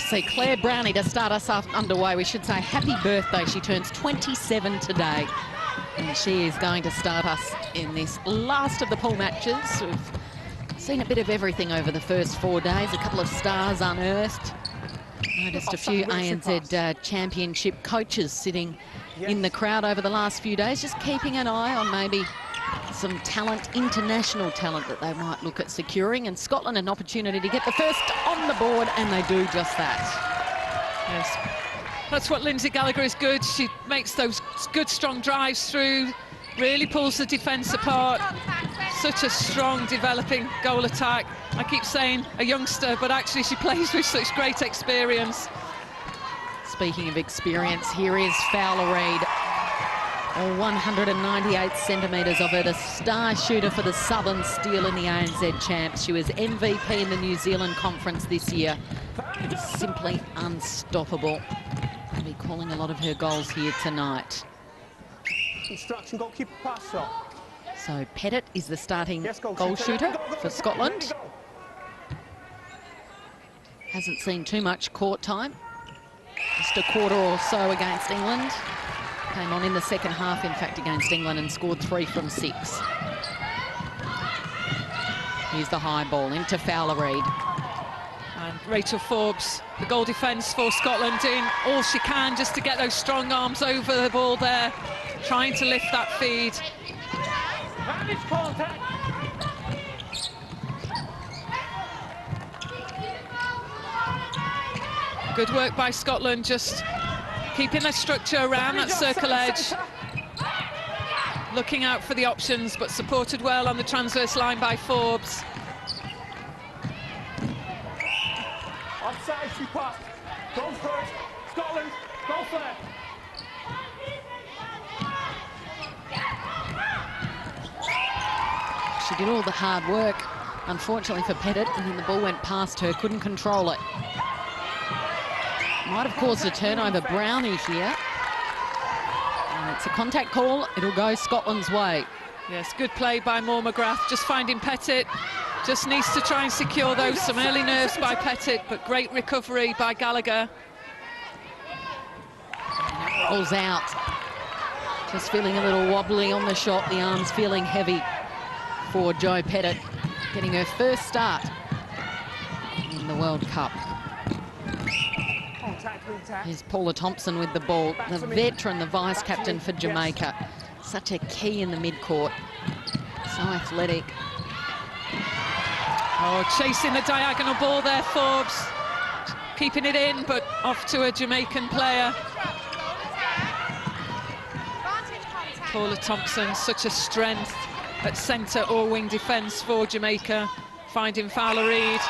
see Claire Brownie to start us off underway. We should say happy birthday. She turns 27 today. And she is going to start us in this last of the pool matches. We've seen a bit of everything over the first 4 days. A couple of stars unearthed. Noticed a few ANZ Championship coaches sitting in the crowd over the last few days, just keeping an eye on maybe some talent, international talent that they might look at securing. And Scotland an opportunity to get the first on the board, and they do just that. Yes, that's what Lindsay Gallagher is good. She makes those good, strong drives through, really pulls the defence apart. Such a strong, developing goal attack. I keep saying a youngster, but actually she plays with such great experience. Speaking of experience, here is Fowler Reid. 198 centimetres of her, the star shooter for the Southern Steel in the ANZ Champs. She was MVP in the New Zealand Conference this year. Simply unstoppable. I'll be calling a lot of her goals here tonight. Instruction, goalkeeper pass shot. So Pettit is the starting goal shooter for Scotland. Hasn't seen too much court time. Just a quarter or so against England. Came on in the second half, in fact, against England and scored 3 from 6. Here's the high ball into Fowler Reid. And Rachel Forbes, the goal defence for Scotland, doing all she can just to get those strong arms over the ball there, trying to lift that feed. Good work by Scotland, just keeping the structure around that circle edge. Looking out for the options, but supported well on the transverse line by Forbes. Offside, she passed. Go first. Scotland, go first. She did all the hard work, unfortunately for Pettit, and then the ball went past her, couldn't control it. Might have caused a turnover. Brownie here. And it's a contact call. It'll go Scotland's way. Yes, good play by Moore McGrath, just finding Pettit. Just needs to try and secure those. Some early nerves by Pettit, but great recovery by Gallagher. And it rolls out. Just feeling a little wobbly on the shot. The arms feeling heavy for Jo Pettit, getting her first start in the World Cup. Here's Paula Thompson with the ball, the veteran, the vice-captain for Jamaica. Such a key in the mid-court. So athletic. Oh, chasing the diagonal ball there, Forbes. Keeping it in, but off to a Jamaican player. Paula Thompson, such a strength at centre or wing defence for Jamaica. Finding Fowler Reid.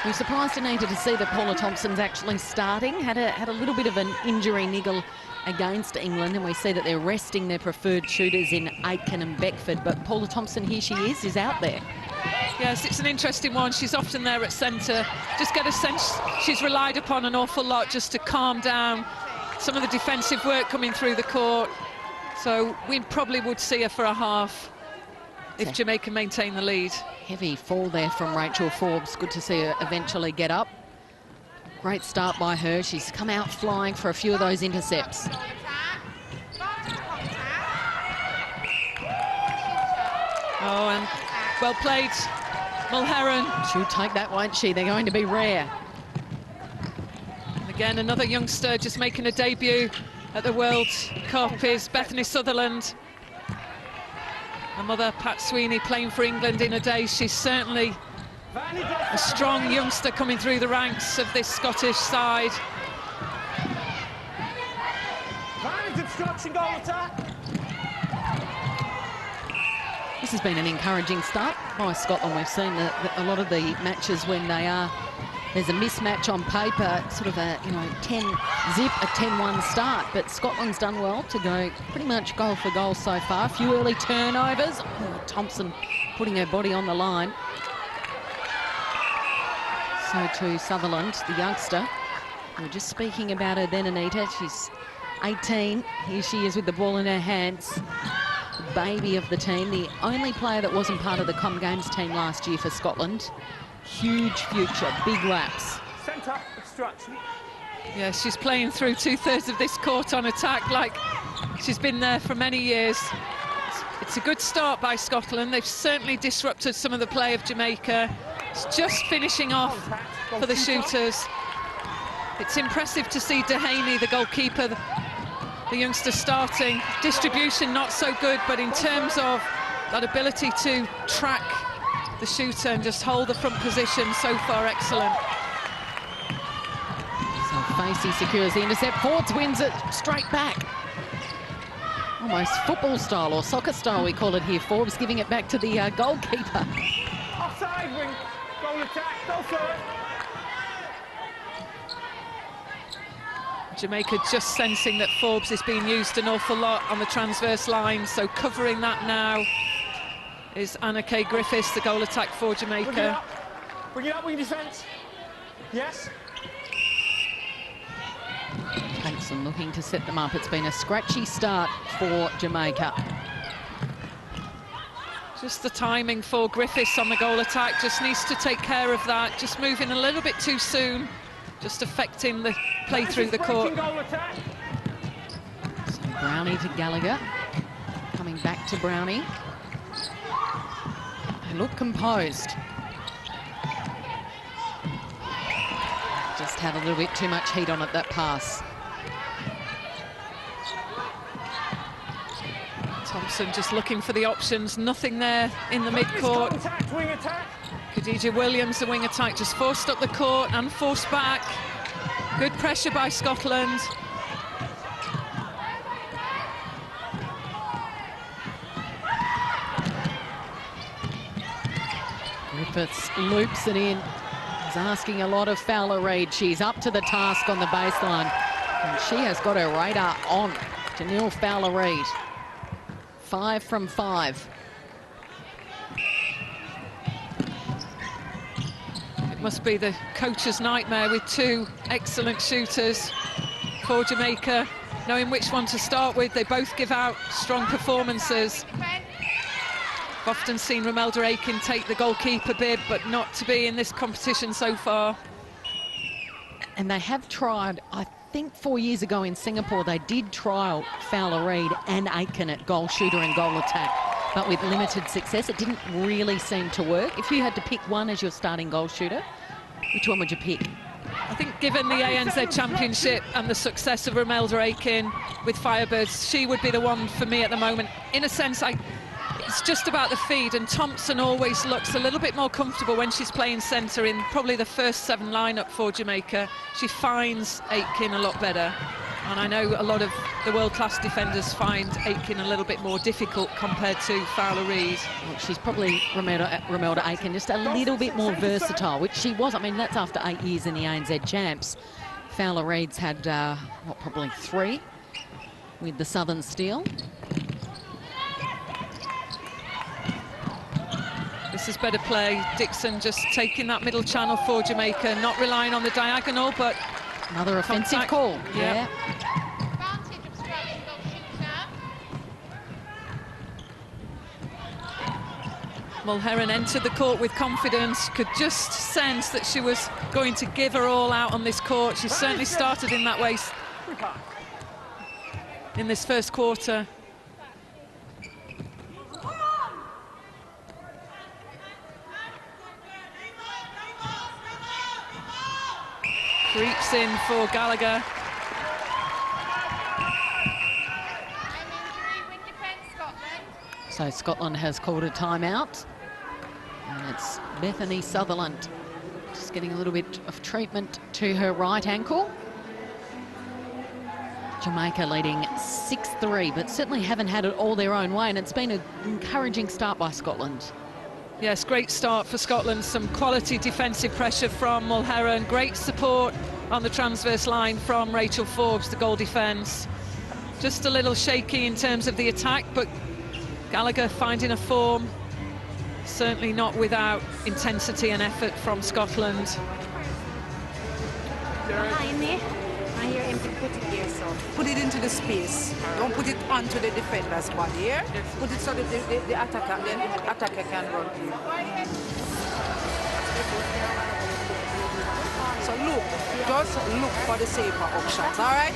We're surprised, Anita, to see that Paula Thompson's actually starting. Had a little bit of an injury niggle against England, and we see that they're resting their preferred shooters in Aitken and Beckford. But Paula Thompson, here she is out there. Yes, it's an interesting one. She's often there at centre. Just get a sense she's relied upon an awful lot just to calm down some of the defensive work coming through the court. So we probably would see her for a half if Jamaica maintain the lead. Heavy fall there from Rachel Forbes. Good to see her eventually get up. Great start by her. She's come out flying for a few of those intercepts. Oh, and well played, Mulherron. She'll take that, won't she? They're going to be rare. And again, another youngster just making a debut at the World Cup is Bethany Sutherland. Her mother, Pat Sweeney, playing for England in a day. She's certainly a strong youngster coming through the ranks of this Scottish side. This has been an encouraging start by Scotland. We've seen that a lot of the matches when there's a mismatch on paper, sort of a 10-zip, a 10-1 start. But Scotland's done well to go pretty much goal for goal so far. A few early turnovers. Oh, Thompson putting her body on the line. So too Sutherland, the youngster. We were just speaking about her then, Anita. She's 18. Here she is with the ball in her hands. The baby of the team, the only player that wasn't part of the Com Games team last year for Scotland. Huge future, big laps. Centre, obstruction. Yeah, she's playing through 2/3 of this court on attack like she's been there for many years. It's a good start by Scotland. They've certainly disrupted some of the play of Jamaica. It's just finishing off for the shooters. It's impressive to see Dehaney, the goalkeeper, the youngster, starting. Distribution not so good, but in terms of that ability to track the shooter and just hold the front position, so far excellent. So Facey secures the intercept. Forbes wins it straight back. Almost football style or soccer style, we call it here. Forbes giving it back to the goalkeeper. Offside, wing, goal attack, go for it. Jamaica just sensing that Forbes is being used an awful lot on the transverse line, so covering that now is Anna Kay Griffiths, the goal attack for Jamaica. Bring it up, wing defence. Yes. Hanson looking to set them up. It's been a scratchy start for Jamaica. Just the timing for Griffiths on the goal attack, just needs to take care of that, just moving a little bit too soon, just affecting the play through the court. So Brownie to Gallagher, coming back to Brownie. They look composed. Just had a little bit too much heat on it, that pass. Thompson just looking for the options, nothing there in the mid-court. Khadija Williams, the wing attack, just forced up the court and forced back. Good pressure by Scotland. Griffiths loops it in. He's asking a lot of Fowler Reid. She's up to the task on the baseline. And she has got her radar on. Janelle Fowler Reid. 5 from 5. It must be the coach's nightmare with two excellent shooters for Jamaica, knowing which one to start with. They both give out strong performances. I've often seen Romelda Aiken take the goalkeeper bib, but not to be in this competition so far. And they have tried, I think 4 years ago in Singapore, they did trial Fowler Reid and Aiken at goal shooter and goal attack, but with limited success. It didn't really seem to work. If you had to pick one as your starting goal shooter, which one would you pick? I think given the ANZ Championship and the success of Romelda Aiken with Firebirds, she would be the one for me at the moment. In a sense, it's just about the feed, and Thompson always looks a little bit more comfortable when she's playing centre in probably the first 7 lineup for Jamaica. She finds Aitken a lot better, and I know a lot of the world-class defenders find Aitken a little bit more difficult compared to Fowler Reid. Well, she's probably Romelda Aiken, just a little bit more versatile, which she was. I mean, that's after 8 years in the ANZ Champs. Fowler Reid's had, what, probably 3 with the Southern Steel. This is better play. Dixon just taking that middle channel for Jamaica, not relying on the diagonal, but another offensive contact. call. Yeah. Mulheron entered the court with confidence, could just sense that she was going to give her all out on this court. She certainly started in that way in this first quarter. Creeps in for Gallagher. So Scotland has called a timeout. And it's Bethany Sutherland just getting a little bit of treatment to her right ankle. Jamaica leading 6-3, but certainly haven't had it all their own way, and it's been an encouraging start by Scotland. Yes, great start for Scotland. Some quality defensive pressure from Mulheron. Great support on the transverse line from Rachel Forbes, the goal defence. Just a little shaky in terms of the attack, but Gallagher finding a form. Certainly not without intensity and effort from Scotland. You're empty, put it here, so put it into the space. Don't put it onto the defender's body here. Put it so that the attacker can run through. So look, just look for the safer options, all right?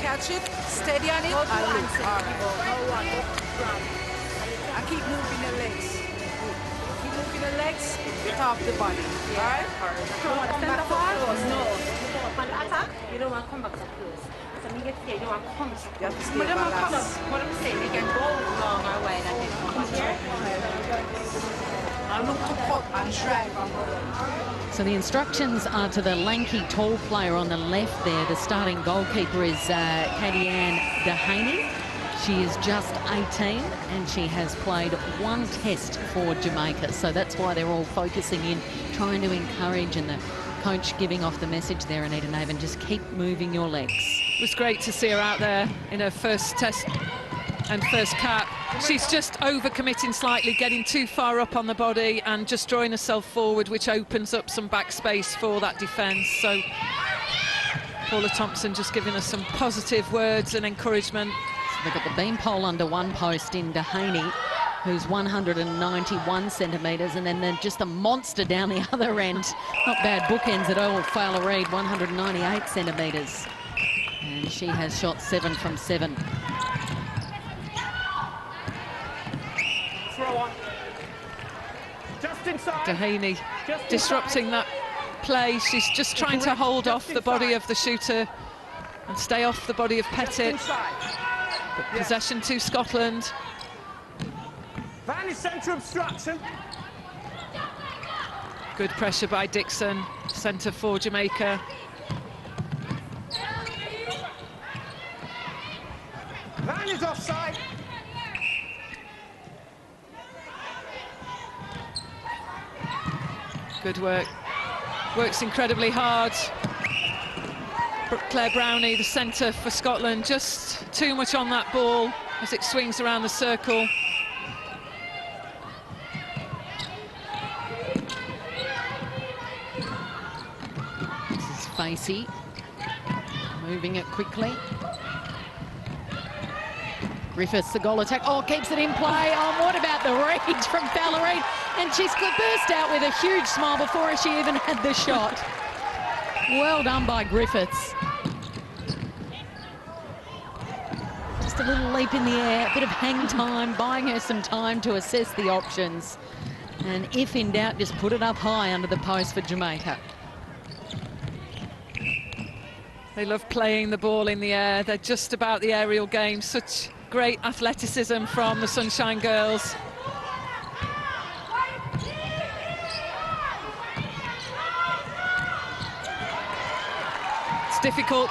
Catch it, steady on it, and look, all right. And keep moving the legs. Keep moving the legs, top the body, all right? You want to come back so close? No. On the attack, you don't want to come back so close. So me get here, you don't want to come so close. You have to stay balanced. What I'm saying, you can go long or wide and then come back here. And look to cut and drive. So the instructions are to the lanky, tall player on the left there. The starting goalkeeper is Katie Ann Dehaney. She is just 18 and she has played one test for Jamaica. So that's why they're all focusing in, trying to encourage, and the coach giving off the message there, Anita Naven, just keep moving your legs. It was great to see her out there in her first test and first cap. She's just overcommitting slightly, getting too far up on the body and just drawing herself forward, which opens up some back space for that defence. So Paula Thompson just giving us some positive words and encouragement. So they've got the beam pole under one post in Dehaney, who's 191 centimetres, and then just a monster down the other end. Not bad bookends at all. Fowler Reid, 198 centimetres. And she has shot 7 from 7. Throw on. Just inside. Dehaney Just disrupting inside. that play. She's just trying to hold off the body of the shooter and stay off the body of Pettit. But possession to Scotland. Van is centre obstruction. Good pressure by Dixon, centre for Jamaica. Van is offside. Good work. Works incredibly hard. Claire Brownie, the centre for Scotland, just too much on that ball as it swings around the circle. This is Facey, moving it quickly. Griffiths, the goal attack. Oh, keeps it in play. Oh, what about the read from Fowler Reid? And she's burst out with a huge smile before she even had the shot. Well done by Griffiths. Just a little leap in the air, a bit of hang time, buying her some time to assess the options. And if in doubt, just put it up high under the post for Jamaica. They love playing the ball in the air. They're just about the aerial game. Such great athleticism from the Sunshine Girls. It's difficult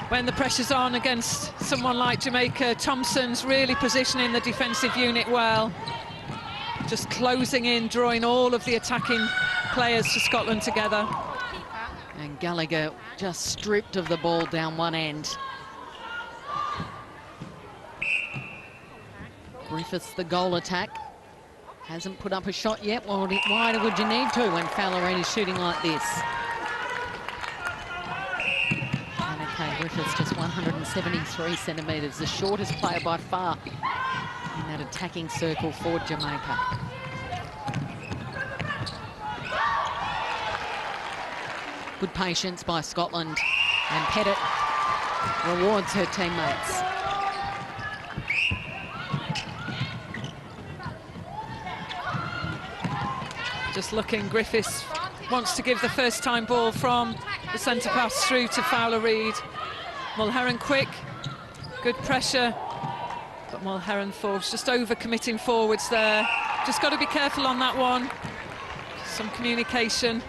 when the pressure's on against someone like Jamaica. Thompson's really positioning the defensive unit well. Just closing in, drawing all of the attacking players for Scotland together. And Gallagher just stripped of the ball down one end. Griffiths, the goal attack. Hasn't put up a shot yet. Well, why would you need to when Fowler Reid is shooting like this? And okay, Griffiths just 173 centimetres, the shortest player by far in that attacking circle for Jamaica. Good patience by Scotland, and Pettit rewards her teammates. Just looking, Griffiths wants to give the first time ball from the centre pass through to Fowler Reid. Mulherron quick, good pressure, but Mulherron Forbes just over-committing forwards there. Just got to be careful on that one. Some communication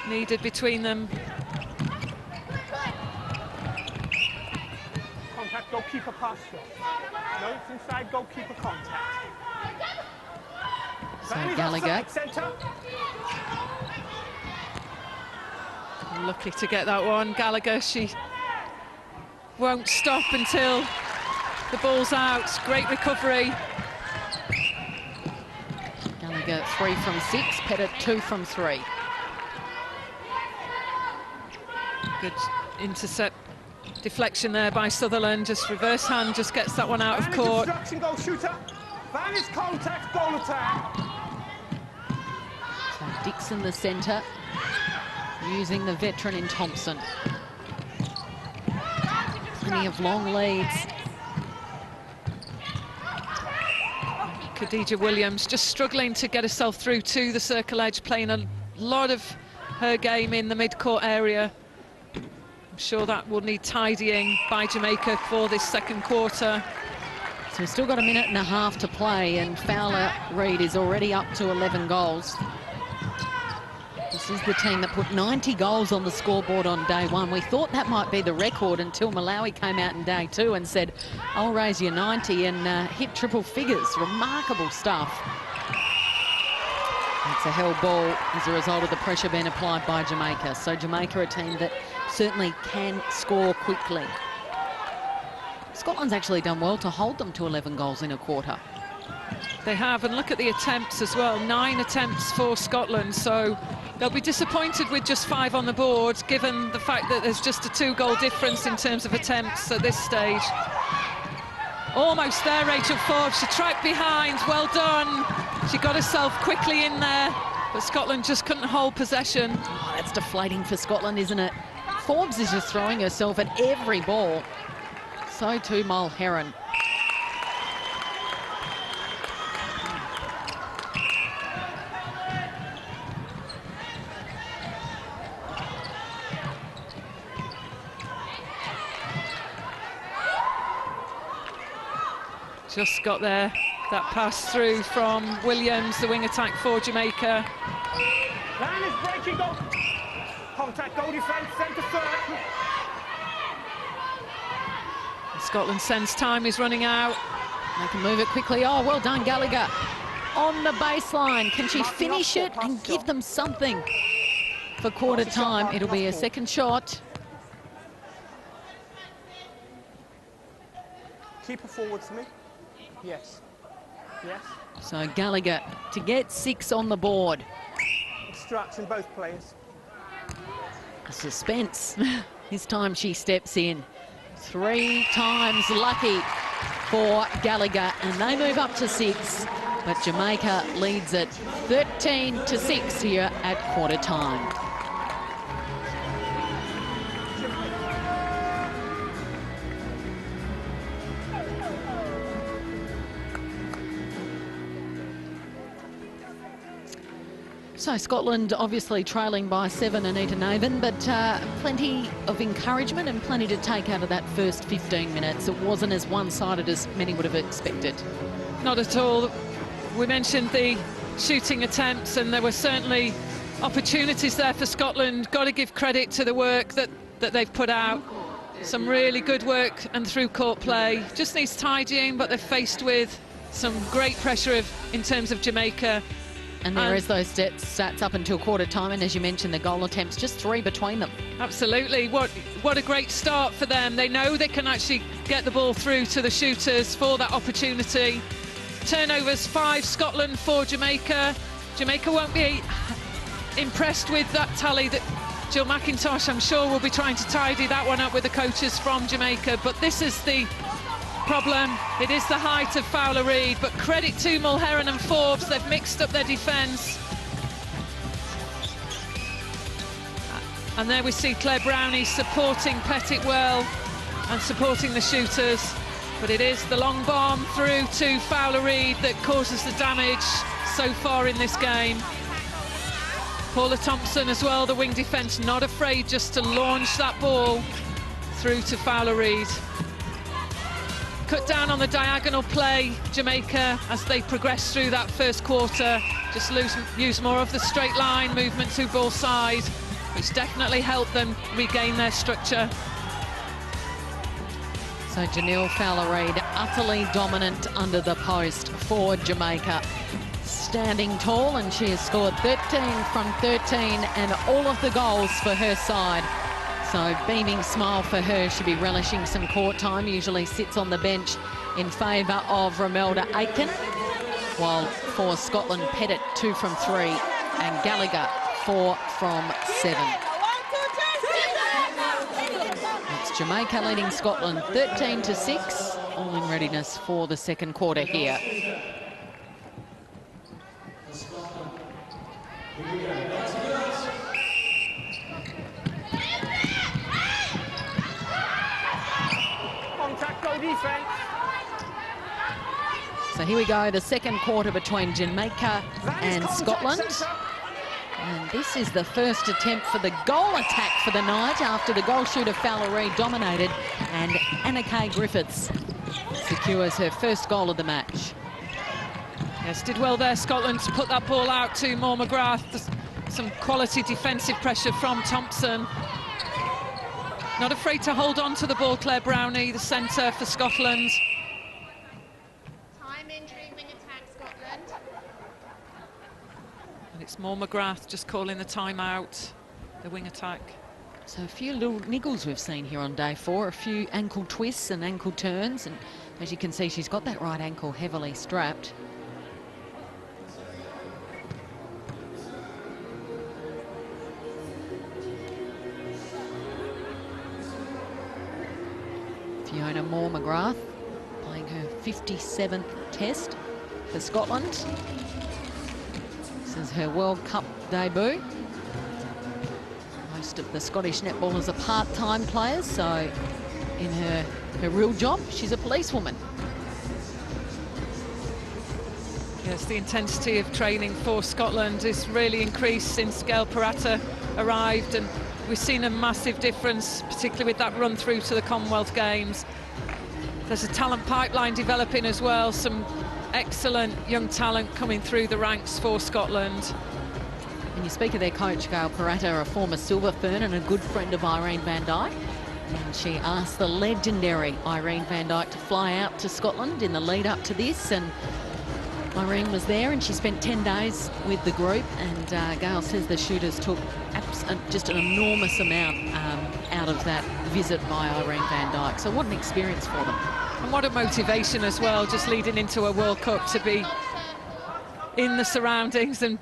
needed between them. Contact, goalkeeper pass shot. No, it's inside goalkeeper contact. So Van is Gallagher. offside, centre. Lucky to get that one. Gallagher, she won't stop until the ball's out. Great recovery. Gallagher 3 from 6, Pettit 2 from 3. Good intercept, deflection there by Sutherland. Just reverse hand, just gets that one out of court. Van is obstruction, goal shooter. Van is contact, goal attack. So Dixon, the centre. using the veteran in Thompson. Plenty of long leads. Khadija Williams just struggling to get herself through to the circle edge, playing a lot of her game in the mid-court area. I'm sure that will need tidying by Jamaica for this second quarter. So we've still got a minute and a half to play, and Fowler Reid is already up to 11 goals. This is the team that put 90 goals on the scoreboard on day one. We thought that might be the record until Malawi came out in day two and said, I'll raise you 90, and hit triple figures. Remarkable stuff. It's a held ball as a result of the pressure being applied by Jamaica. So Jamaica, a team that certainly can score quickly. Scotland's actually done well to hold them to 11 goals in a quarter. They have, and look at the attempts as well. 9 attempts for Scotland, so they'll be disappointed with just 5 on the board, given the fact that there's just a 2-goal difference in terms of attempts at this stage. Almost there, Rachel Forbes. She tracked behind. Well done. She got herself quickly in there, but Scotland just couldn't hold possession. Oh, that's deflating for Scotland, isn't it? Forbes is just throwing herself at every ball. So too Mulheron. Just got there, that pass through from Williams, the wing attack for Jamaica. Line is breaking, go. Contact, goal defence, centre third. Scotland sense time is running out. They can move it quickly. Oh, well done, Gallagher. On the baseline. Can she finish it and give them something for quarter time? It'll be a second shot. Keep her forward to me. Yes. Yes. So Gallagher to get 6 on the board. Distraction, both players. Suspense. This time she steps in. 3 times lucky for Gallagher, and they move up to 6. But Jamaica leads it 13-6 here at quarter time. So Scotland obviously trailing by 7, Anita Nathan, but plenty of encouragement and plenty to take out of that first 15 minutes. It wasn't as one-sided as many would have expected. Not at all. We mentioned the shooting attempts, and there were certainly opportunities there for Scotland. Got to give credit to the work that they've put out. Some really good work and through-court play. Just needs tidying, but they're faced with some great pressure in terms of Jamaica. And there is those stats up until quarter time, and as you mentioned, the goal attempts, just 3 between them. Absolutely. What a great start for them. They know they can actually get the ball through to the shooters for that opportunity. Turnovers 5 Scotland, 4 Jamaica. Jamaica won't be impressed with that tally. That Jill McIntosh, I'm sure, will be trying to tidy that one up with the coaches from Jamaica. But this is the problem. It is the height of Fowler Reid, but credit to Mulheron and Forbes. They've mixed up their defence. And there we see Claire Brownie supporting Pettit well and supporting the shooters. But it is the long bomb through to Fowler Reid that causes the damage so far in this game. Paula Thompson as well, the wing defence, not afraid just to launch that ball through to Fowler Reid. Cut down on the diagonal play, Jamaica, as they progress through that first quarter. Just use more of the straight line movement to ball side, which definitely helped them regain their structure. So Janelle Fowler Reid, utterly dominant under the post for Jamaica. Standing tall, and she has scored 13 from 13 and all of the goals for her side. So beaming smile for her. She'll be relishing some court time. Usually sits on the bench in favour of Romelda Aitken. While for Scotland, Pettit 2 from 3 and Gallagher 4 from 7. It's Jamaica leading Scotland 13-6. All in readiness for the second quarter here. Go defense. So here we go, the second quarter between Jamaica and Scotland. And this is the first attempt for the goal attack for the night after the goal shooter Fowlery dominated, and Anna Kay Griffiths secures her first goal of the match. Yes, did well there, Scotland, to put that ball out to Moore McGrath. Some quality defensive pressure from Thompson. Not afraid to hold on to the ball, Claire Brownie, the centre for Scotland. Time injury, wing attack, Scotland. And it's Moore McGrath just calling the timeout, the wing attack. So a few little niggles we've seen here on day 4, a few ankle twists and ankle turns, and as you can see, she's got that right ankle heavily strapped. Fiona Moore McGrath playing her 57th test for Scotland. This is her World Cup debut. Most of the Scottish netballers are part-time players, so in her real job, she's a policewoman. Yes, the intensity of training for Scotland is really increased since Gail Parata arrived, and we've seen a massive difference, particularly with that run through to the Commonwealth Games. There's a talent pipeline developing as well, some excellent young talent coming through the ranks for Scotland. And you speak of their coach, Gail Parata, a former Silver Fern and a good friend of Irene van Dijk. And she asked the legendary Irene van Dijk to fly out to Scotland in the lead up to this, and Irene was there and she spent 10 days with the group, and Gail says the shooters took just an enormous amount out of that visit by Irene van Dijk. So what an experience for them. And what a motivation as well, just leading into a World Cup, to be in the surroundings and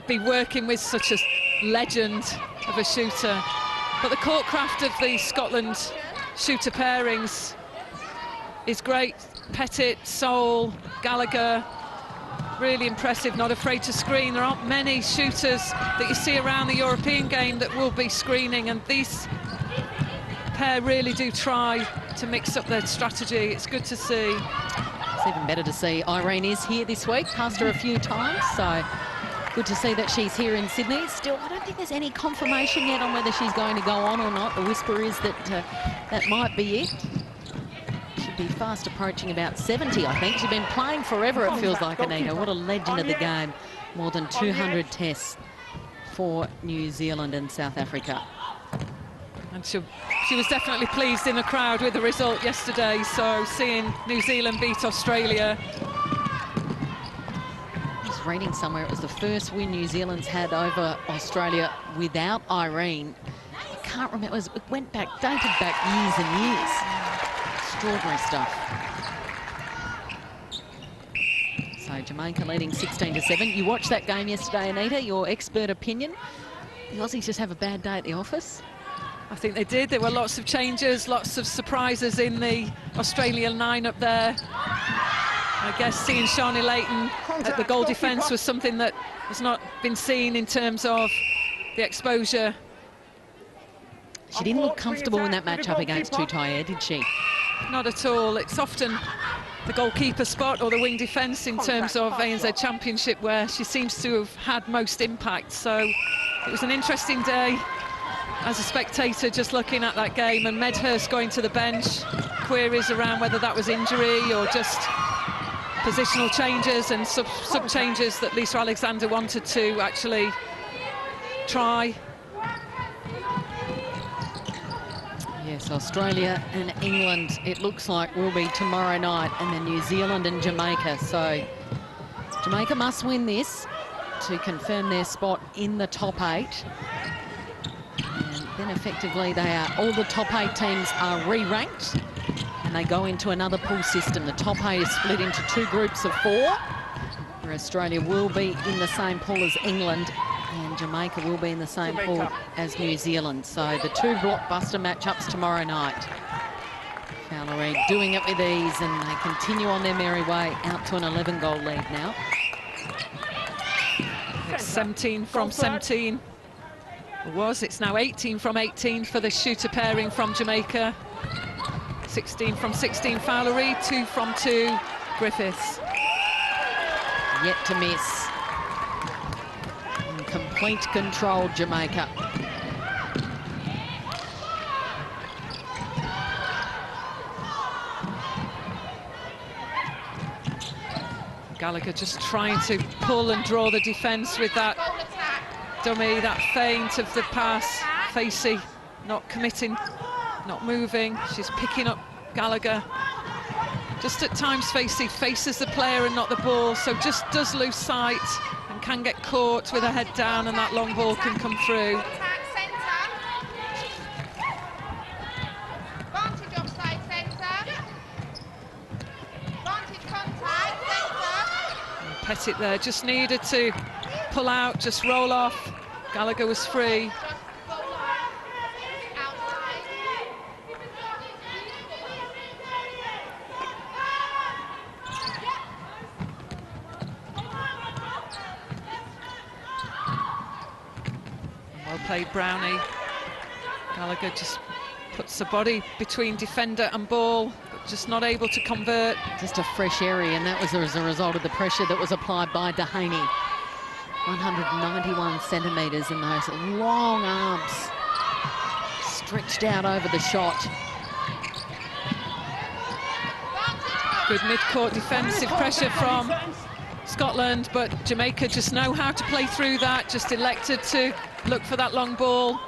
be working with such a legend of a shooter. But the courtcraft of the Scotland shooter pairings is great. Pettit, Soul, Gallagher, really impressive, not afraid to screen. There aren't many shooters that you see around the European game that will be screening, and these pair really do try to mix up their strategy. It's good to see. It's even better to see Irene is here this week, passed her a few times, so good to see that she's here in Sydney. Still, I don't think there's any confirmation yet on whether she's going to go on or not. The whisper is that that might be it. Should be fast approaching about 70, I think. She's been playing forever, it feels like, Anita. What a legend of the game. More than 200 tests for New Zealand and South Africa. And she was definitely pleased in the crowd with the result yesterday, so seeing New Zealand beat Australia. I was reading somewhere it was the first win New Zealand's had over Australia without Irene. I can't remember, it went back, dated back years and years. Extraordinary stuff. So Jamaica leading 16-7. You watched that game yesterday, Anita, your expert opinion. The Aussies just have a bad day at the office? I think they did. There were lots of changes, lots of surprises in the Australian lineup there. I guess seeing Shawnee Layton at the goal defence was something that has not been seen in terms of the exposure. She didn't look comfortable in that match up against Tutaia, did she? Not at all. It's often the goalkeeper spot or the wing defence in terms of ANZ Championship where she seems to have had most impact. So it was an interesting day as a spectator just looking at that game, and Medhurst going to the bench. Queries around whether that was injury or just positional changes and sub changes that Lisa Alexander wanted to actually try. Yes, Australia and England, it looks like, will be tomorrow night, and then New Zealand and Jamaica. So Jamaica must win this to confirm their spot in the top 8. And then effectively all the top 8 teams are re-ranked, and they go into another pool system. The top 8 is split into 2 groups of 4, where Australia will be in the same pool as England, and Jamaica will be in the same pool as New Zealand. So the 2 blockbuster matchups tomorrow night. Fowlery doing it with ease, and they continue on their merry way out to an 11-goal lead now. It's 17 from 17. It's now 18 from 18 for the shooter pairing from Jamaica. 16 from 16, Fowlery, 2 from 2, Griffiths. Yet to miss. In complete control, Jamaica. Gallagher just trying to pull and draw the defence with that dummy, that feint of the pass. Facey not committing, not moving. She's picking up Gallagher. Just at times Facey faces the player and not the ball, so just does lose sight and can get caught with her head down, and that long ball can come through. Pettit there just needed to pull out, just roll off. Gallagher was free. Well played, Brownie. Gallagher just puts the body between defender and ball, but just not able to convert. Just a fresh area, and that was as a result of the pressure that was applied by Dehaney. 191 centimetres, and those long arms stretched out over the shot. Good mid-court defensive pressure from Scotland, but Jamaica just know how to play through that, just elected to look for that long ball.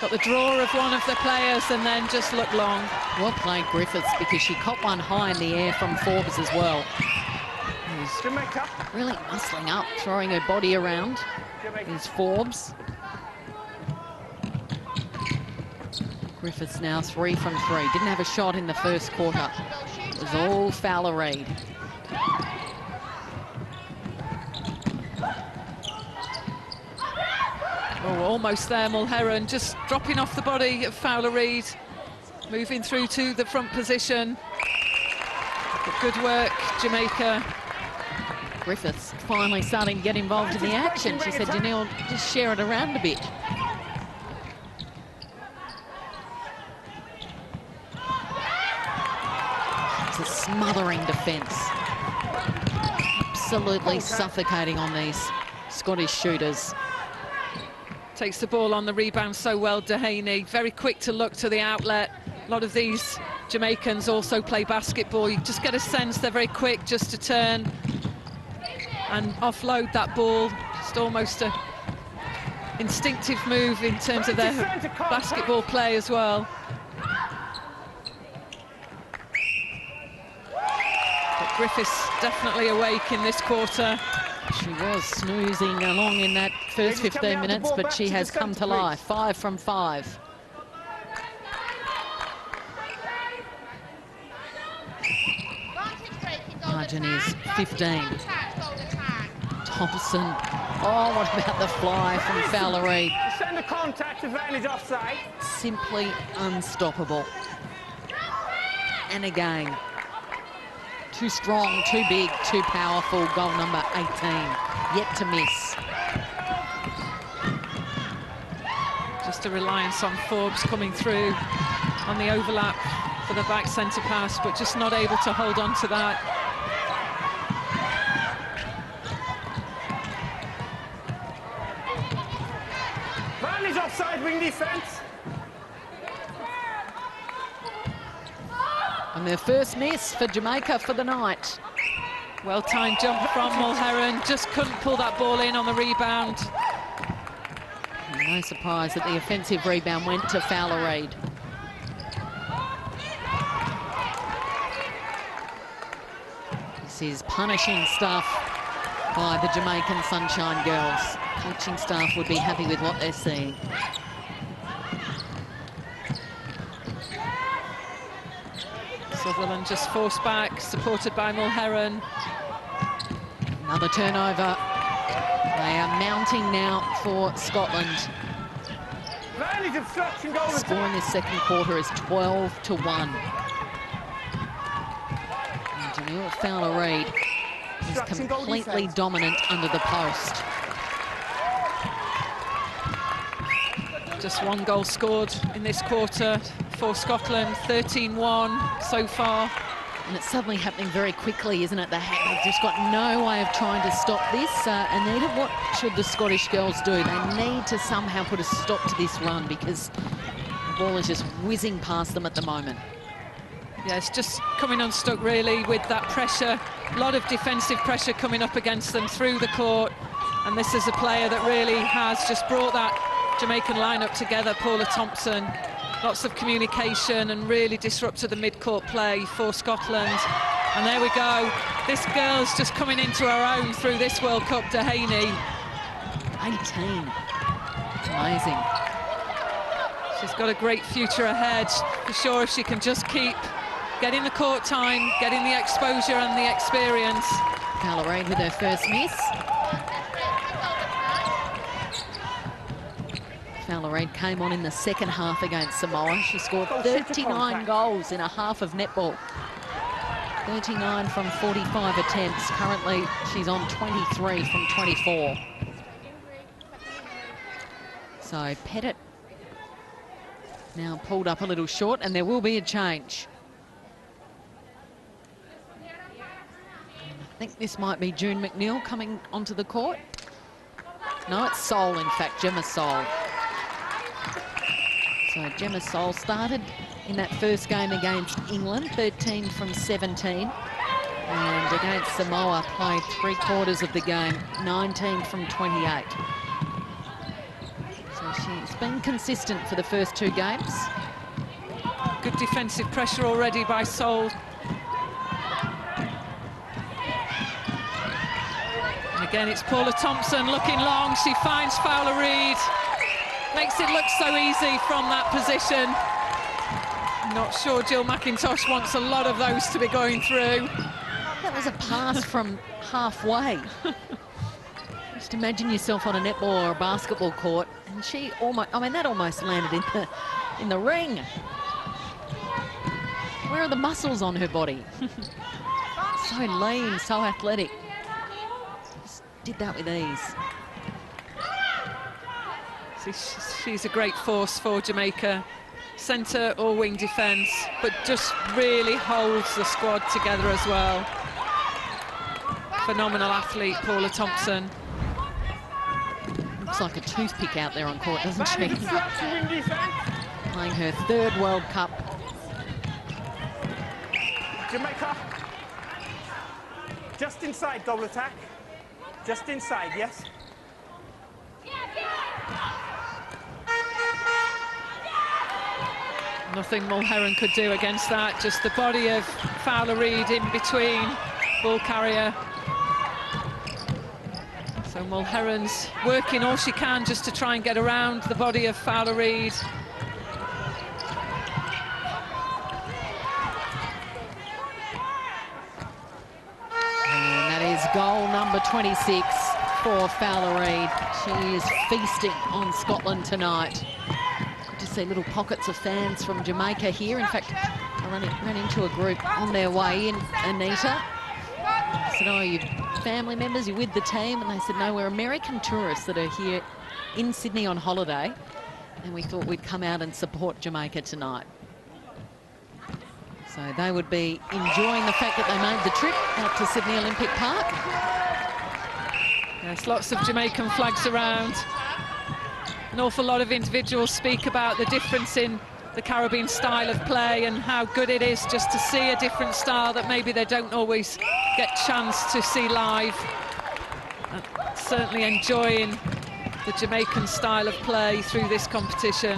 Got the draw of one of the players and then just look long. Well played, Griffiths, because she caught one high in the air from Forbes as well. Jamaica. Really muscling up, throwing her body around. Is Forbes. Griffiths now 3 from 3. Didn't have a shot in the first quarter. It was all Fowler-Reid. Oh, almost there, Mulherron, just dropping off the body of Fowler-Reid, moving through to the front position. But good work, Jamaica. Griffiths finally starting to get involved in the action. She said, Janelle, just share it around a bit. It's a smothering defence. Absolutely suffocating on these Scottish shooters. Takes the ball on the rebound so well, Dehaney. Very quick to look to the outlet. A lot of these Jamaicans also play basketball. You just get a sense they're very quick just to turn and offload that ball. Just almost a instinctive move in terms of their basketball play as well. But Griffiths definitely awake in this quarter. She was snoozing along in that first 15 minutes, but she has come to life. 5 from 5. Margin is 15. Thompson. Oh, what about the fly from Fowler-Reid? Send a contact advantage offside. Simply unstoppable. And again, too strong, too big, too powerful. Goal number 18, yet to miss. Just a reliance on Forbes coming through on the overlap for the back centre pass, but just not able to hold on to that. Manage offside wing defence. And their first miss for Jamaica for the night. Well-timed jump from Mulherron, just couldn't pull that ball in on the rebound. And no surprise that the offensive rebound went to Fowler-Reid. This is punishing stuff by the Jamaican Sunshine Girls. Coaching staff would be happy with what they're seeing. Sutherland just forced back, supported by Mulherron. Another turnover. They are mounting now for Scotland. Manage obstruction goal. The score in this second quarter is 12-1. And Janelle Fowler-Reid is completely dominant under the post. Just one goal scored in this quarter for Scotland, 13-1 so far. And it's suddenly happening very quickly, isn't it? They've just got no way of trying to stop this. Anita, what should the Scottish girls do? They need to somehow put a stop to this run because the ball is just whizzing past them at the moment. Yeah, it's just coming unstuck really with that pressure. A lot of defensive pressure coming up against them through the court. And this is a player that really has just brought that Jamaican lineup together, Paula Thompson. Lots of communication and really disrupted the mid-court play for Scotland. And there we go. This girl's just coming into her own through this World Cup, Dehaney. 18. Amazing. She's got a great future ahead, for sure, if she can just keep getting the court time, getting the exposure and the experience. Carla Reid with her first miss. Fowler Reid came on in the second half against Samoa. She scored 39 goals in a half of netball. 39 from 45 attempts. Currently, she's on 23 from 24. So Pettit now pulled up a little short, and there will be a change. I think this might be June McNeil coming onto the court. No, it's Sol, in fact, Gemma Sol. So Gemma Sol started in that first game against England, 13 from 17. And against Samoa, played 3/4 of the game, 19 from 28. So she's been consistent for the first 2 games. Good defensive pressure already by Sol. And again, it's Paula Thompson looking long. She finds Fowler Reid. Makes it look so easy from that position. Not sure Jill McIntosh wants a lot of those to be going through. That was a pass from halfway. Just imagine yourself on a netball or a basketball court, and she almost, I mean, that almost landed in the ring. Where are the muscles on her body? So lean, so athletic. Just did that with ease. She's a great force for Jamaica. Centre or wing defence, but just really holds the squad together as well. Phenomenal athlete, Paula Thompson. Looks like a toothpick out there on court, doesn't she? Wing defense. Playing her 3rd World Cup. Jamaica. Just inside, goal attack. Just inside, yes. Nothing Mulherron could do against that. Just the body of Fowler Reid in between, ball carrier. So Mulherron's working all she can just to try and get around the body of Fowler Reid. And that is goal number 26 for Fowler Reid. She is feasting on Scotland tonight. To see little pockets of fans from Jamaica here. In fact, I ran into a group on their way in, Anita. I said, oh, are you family members? You're with the team? And they said, no, we're American tourists that are here in Sydney on holiday. And we thought we'd come out and support Jamaica tonight. So they would be enjoying the fact that they made the trip out to Sydney Olympic Park. Yes, lots of Jamaican flags around. An awful lot of individuals speak about the difference in the Caribbean style of play and how good it is just to see a different style that maybe they don't always get chance to see live. Certainly enjoying the Jamaican style of play through this competition.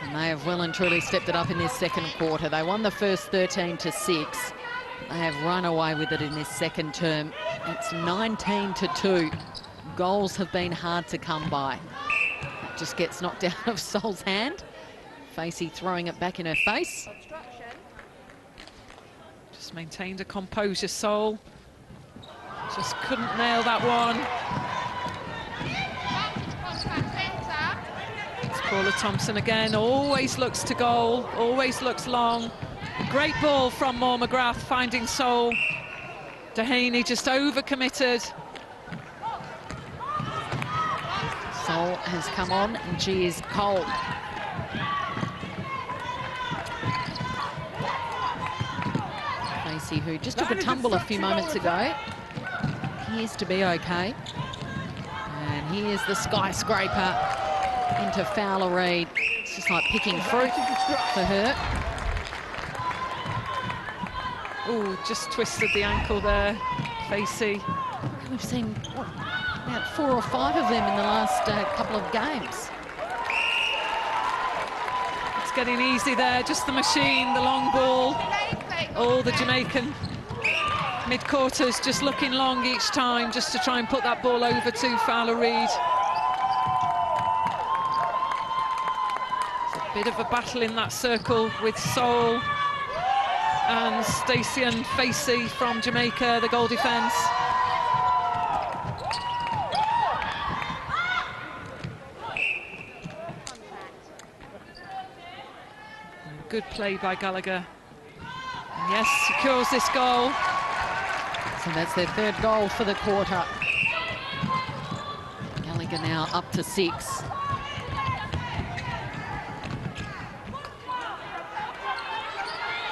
And they have well and truly stepped it up in this second quarter. They won the first 13-6. They have run away with it in this second term. It's 19-2. Goals have been hard to come by. It just gets knocked out of Sol's hand. Facey throwing it back in her face. Just maintained a composure, Sol. Just couldn't nail that one. It's Paula Thompson again, always looks to goal, always looks long. Great ball from Maud McGrath, finding Sol. Dehaney just overcommitted. Sol has come on, and she is cold. Facey, who just took a tumble a few moments ago, appears to be okay. And here's the skyscraper into Fowler-Reid. It's just like picking fruit for her. Oh, just twisted the ankle there, Facey. We've seen, what, about 4 or 5 of them in the last couple of games. It's getting easy there, just the machine, the long ball. All the Jamaican mid-quarters just looking long each time, just to try and put that ball over to Fowler-Reid. It's a bit of a battle in that circle with Sol and Stacey and Facey from Jamaica, the goal defence. Good play by Gallagher. And yes, secures this goal. So that's their 3rd goal for the quarter. Gallagher now up to 6.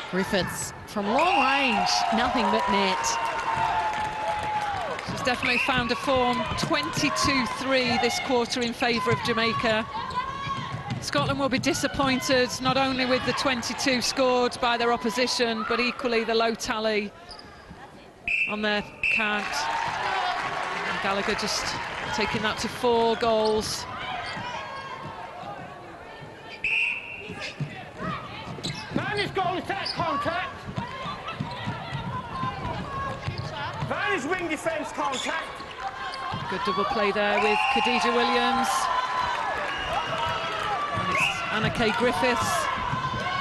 Griffiths from long range, nothing but net. She's definitely found a form. 22-3 this quarter in favour of Jamaica. Scotland will be disappointed not only with the 22 scored by their opposition, but equally the low tally on their count. And Gallagher just taking that to 4 goals. Van's goal attack contact. Van's wing defence contact. Good double play there with Khadija Williams. And it's Anna Kay Griffiths.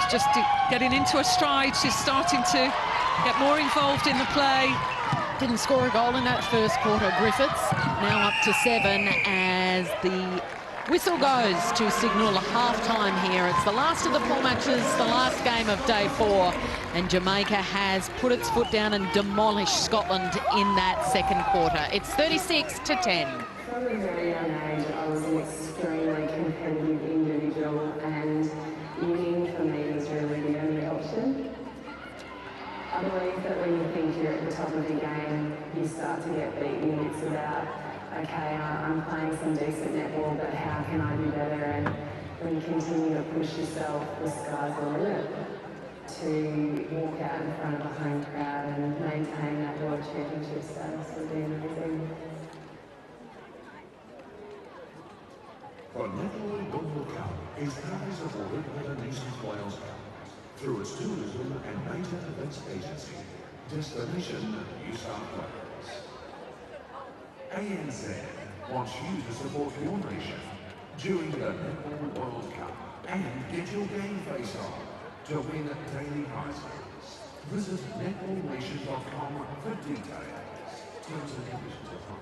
She's just getting into her stride. She's starting to get more involved in the play. Didn't score a goal in that first quarter, Griffiths. Now up to 7 as the whistle goes to signal half-time here. It's the last of the pool matches, the last game of day 4, and Jamaica has put its foot down and demolished Scotland in that second quarter. It's 36-10. From a very young age, I was an extremely competitive individual, and winning for me was really the only option. I believe that when you think you're at the top of the game, you start to get beaten. It's about, okay, I'm playing some decent netball, but how can I do better? And when you continue to push yourself, the sky's the limit. To walk out in front of a home crowd and maintain that World Championship status would be amazing. The Netball World Cup is proudly supported by the New South Wales Government through its tourism and major events agency, Destination New South Wales. ANZ wants you to support your nation during the Netball World Cup and get your game face on to win daily prizes. Visit netballnation.com for details. Terms and conditions apply.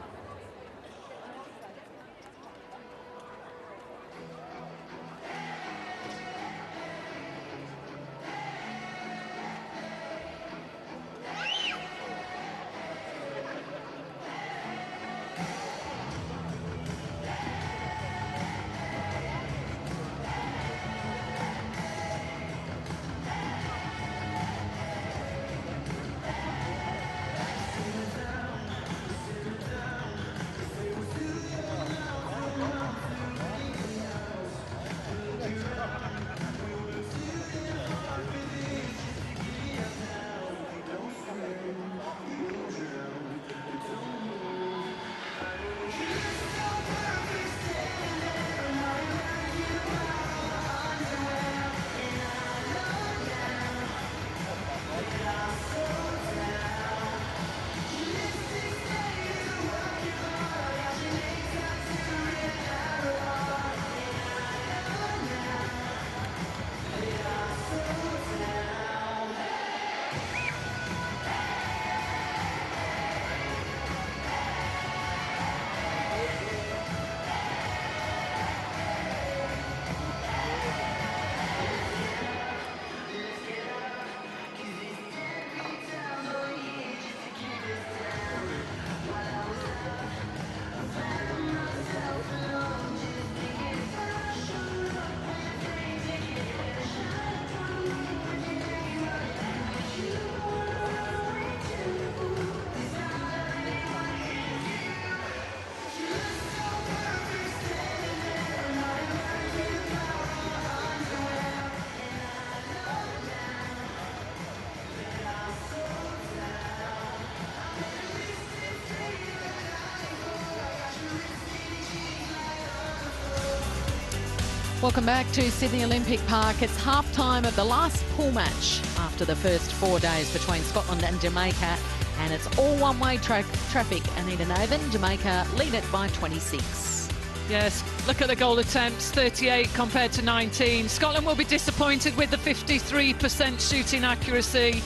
Welcome back to Sydney Olympic Park. It's half-time of the last pool match after the first 4 days between Scotland and Jamaica, and it's all one-way traffic. Anita Nathan, Jamaica lead it by 26. Yes, look at the goal attempts, 38 compared to 19. Scotland will be disappointed with the 53% shooting accuracy.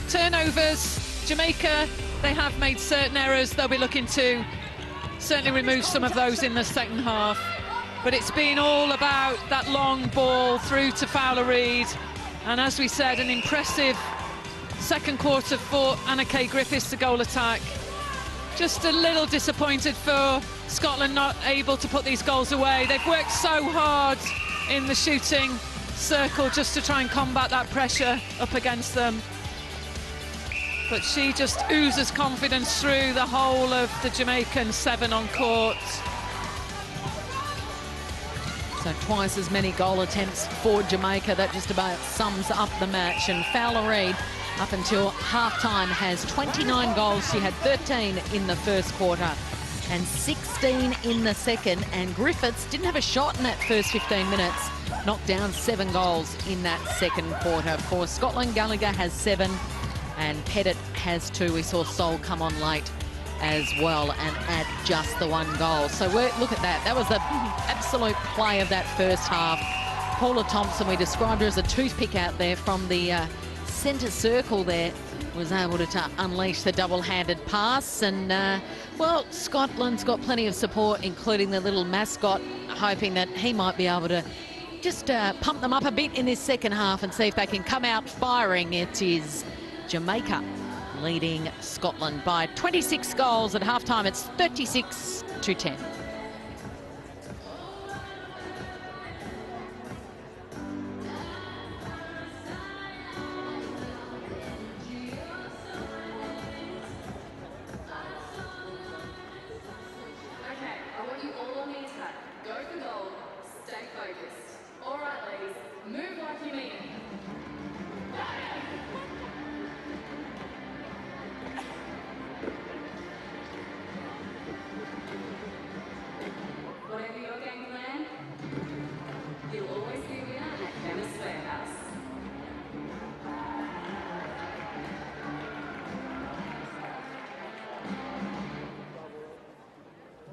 Turnovers, Jamaica, they have made certain errors. They'll be looking to certainly remove some of those in the second half. But it's been all about that long ball through to Fowler Reid. And as we said, an impressive second quarter for Anna Kay Griffiths, the goal attack. Just a little disappointed for Scotland not able to put these goals away. They've worked so hard in the shooting circle just to try and combat that pressure up against them. But she just oozes confidence through the whole of the Jamaican 7 on court. So twice as many goal attempts for Jamaica. That just about sums up the match. And Fowler Reid, up until half-time, has 29 goals. She had 13 in the first quarter and 16 in the second. And Griffiths didn't have a shot in that first 15 minutes. Knocked down 7 goals in that second quarter. For Scotland, Gallagher has 7 and Pettit has 2. We saw Sol come on late as well and add just the 1 goal. So look at that. That was the absolute play of that first half. Paula Thompson, we described her as a toothpick out there from the centre circle there, was able to unleash the double-handed pass. And, well, Scotland's got plenty of support, including the little mascot, hoping that he might be able to just pump them up a bit in this second half and see if they can come out firing. It is Jamaica leading Scotland by 26 goals at halftime. It's 36-10.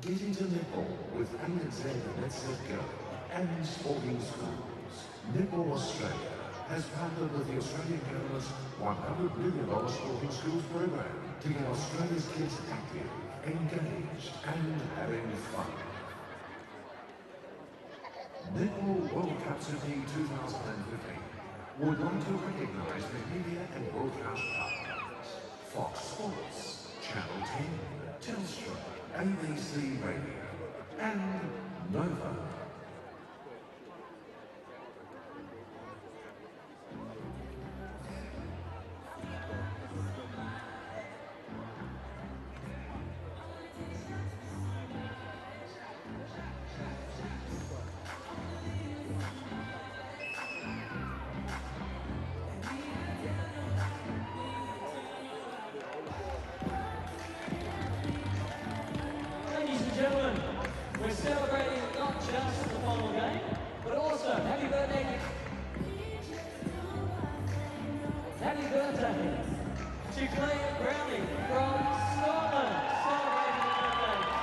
Get into netball with ANZ Let's Let Go and sporting schools. Netball Australia has partnered with the Australian government's $100 million sporting schools program to get Australia's kids active, engaged and having fun. Netball World Cup Sydney 2015 would like to recognise the media and broadcast partners: Fox Sports, Channel 10, Telstra, ABC Radio and Nova. We're celebrating not just the final game, but also happy birthday to Claire Browning from Scotland, celebrating her birthday.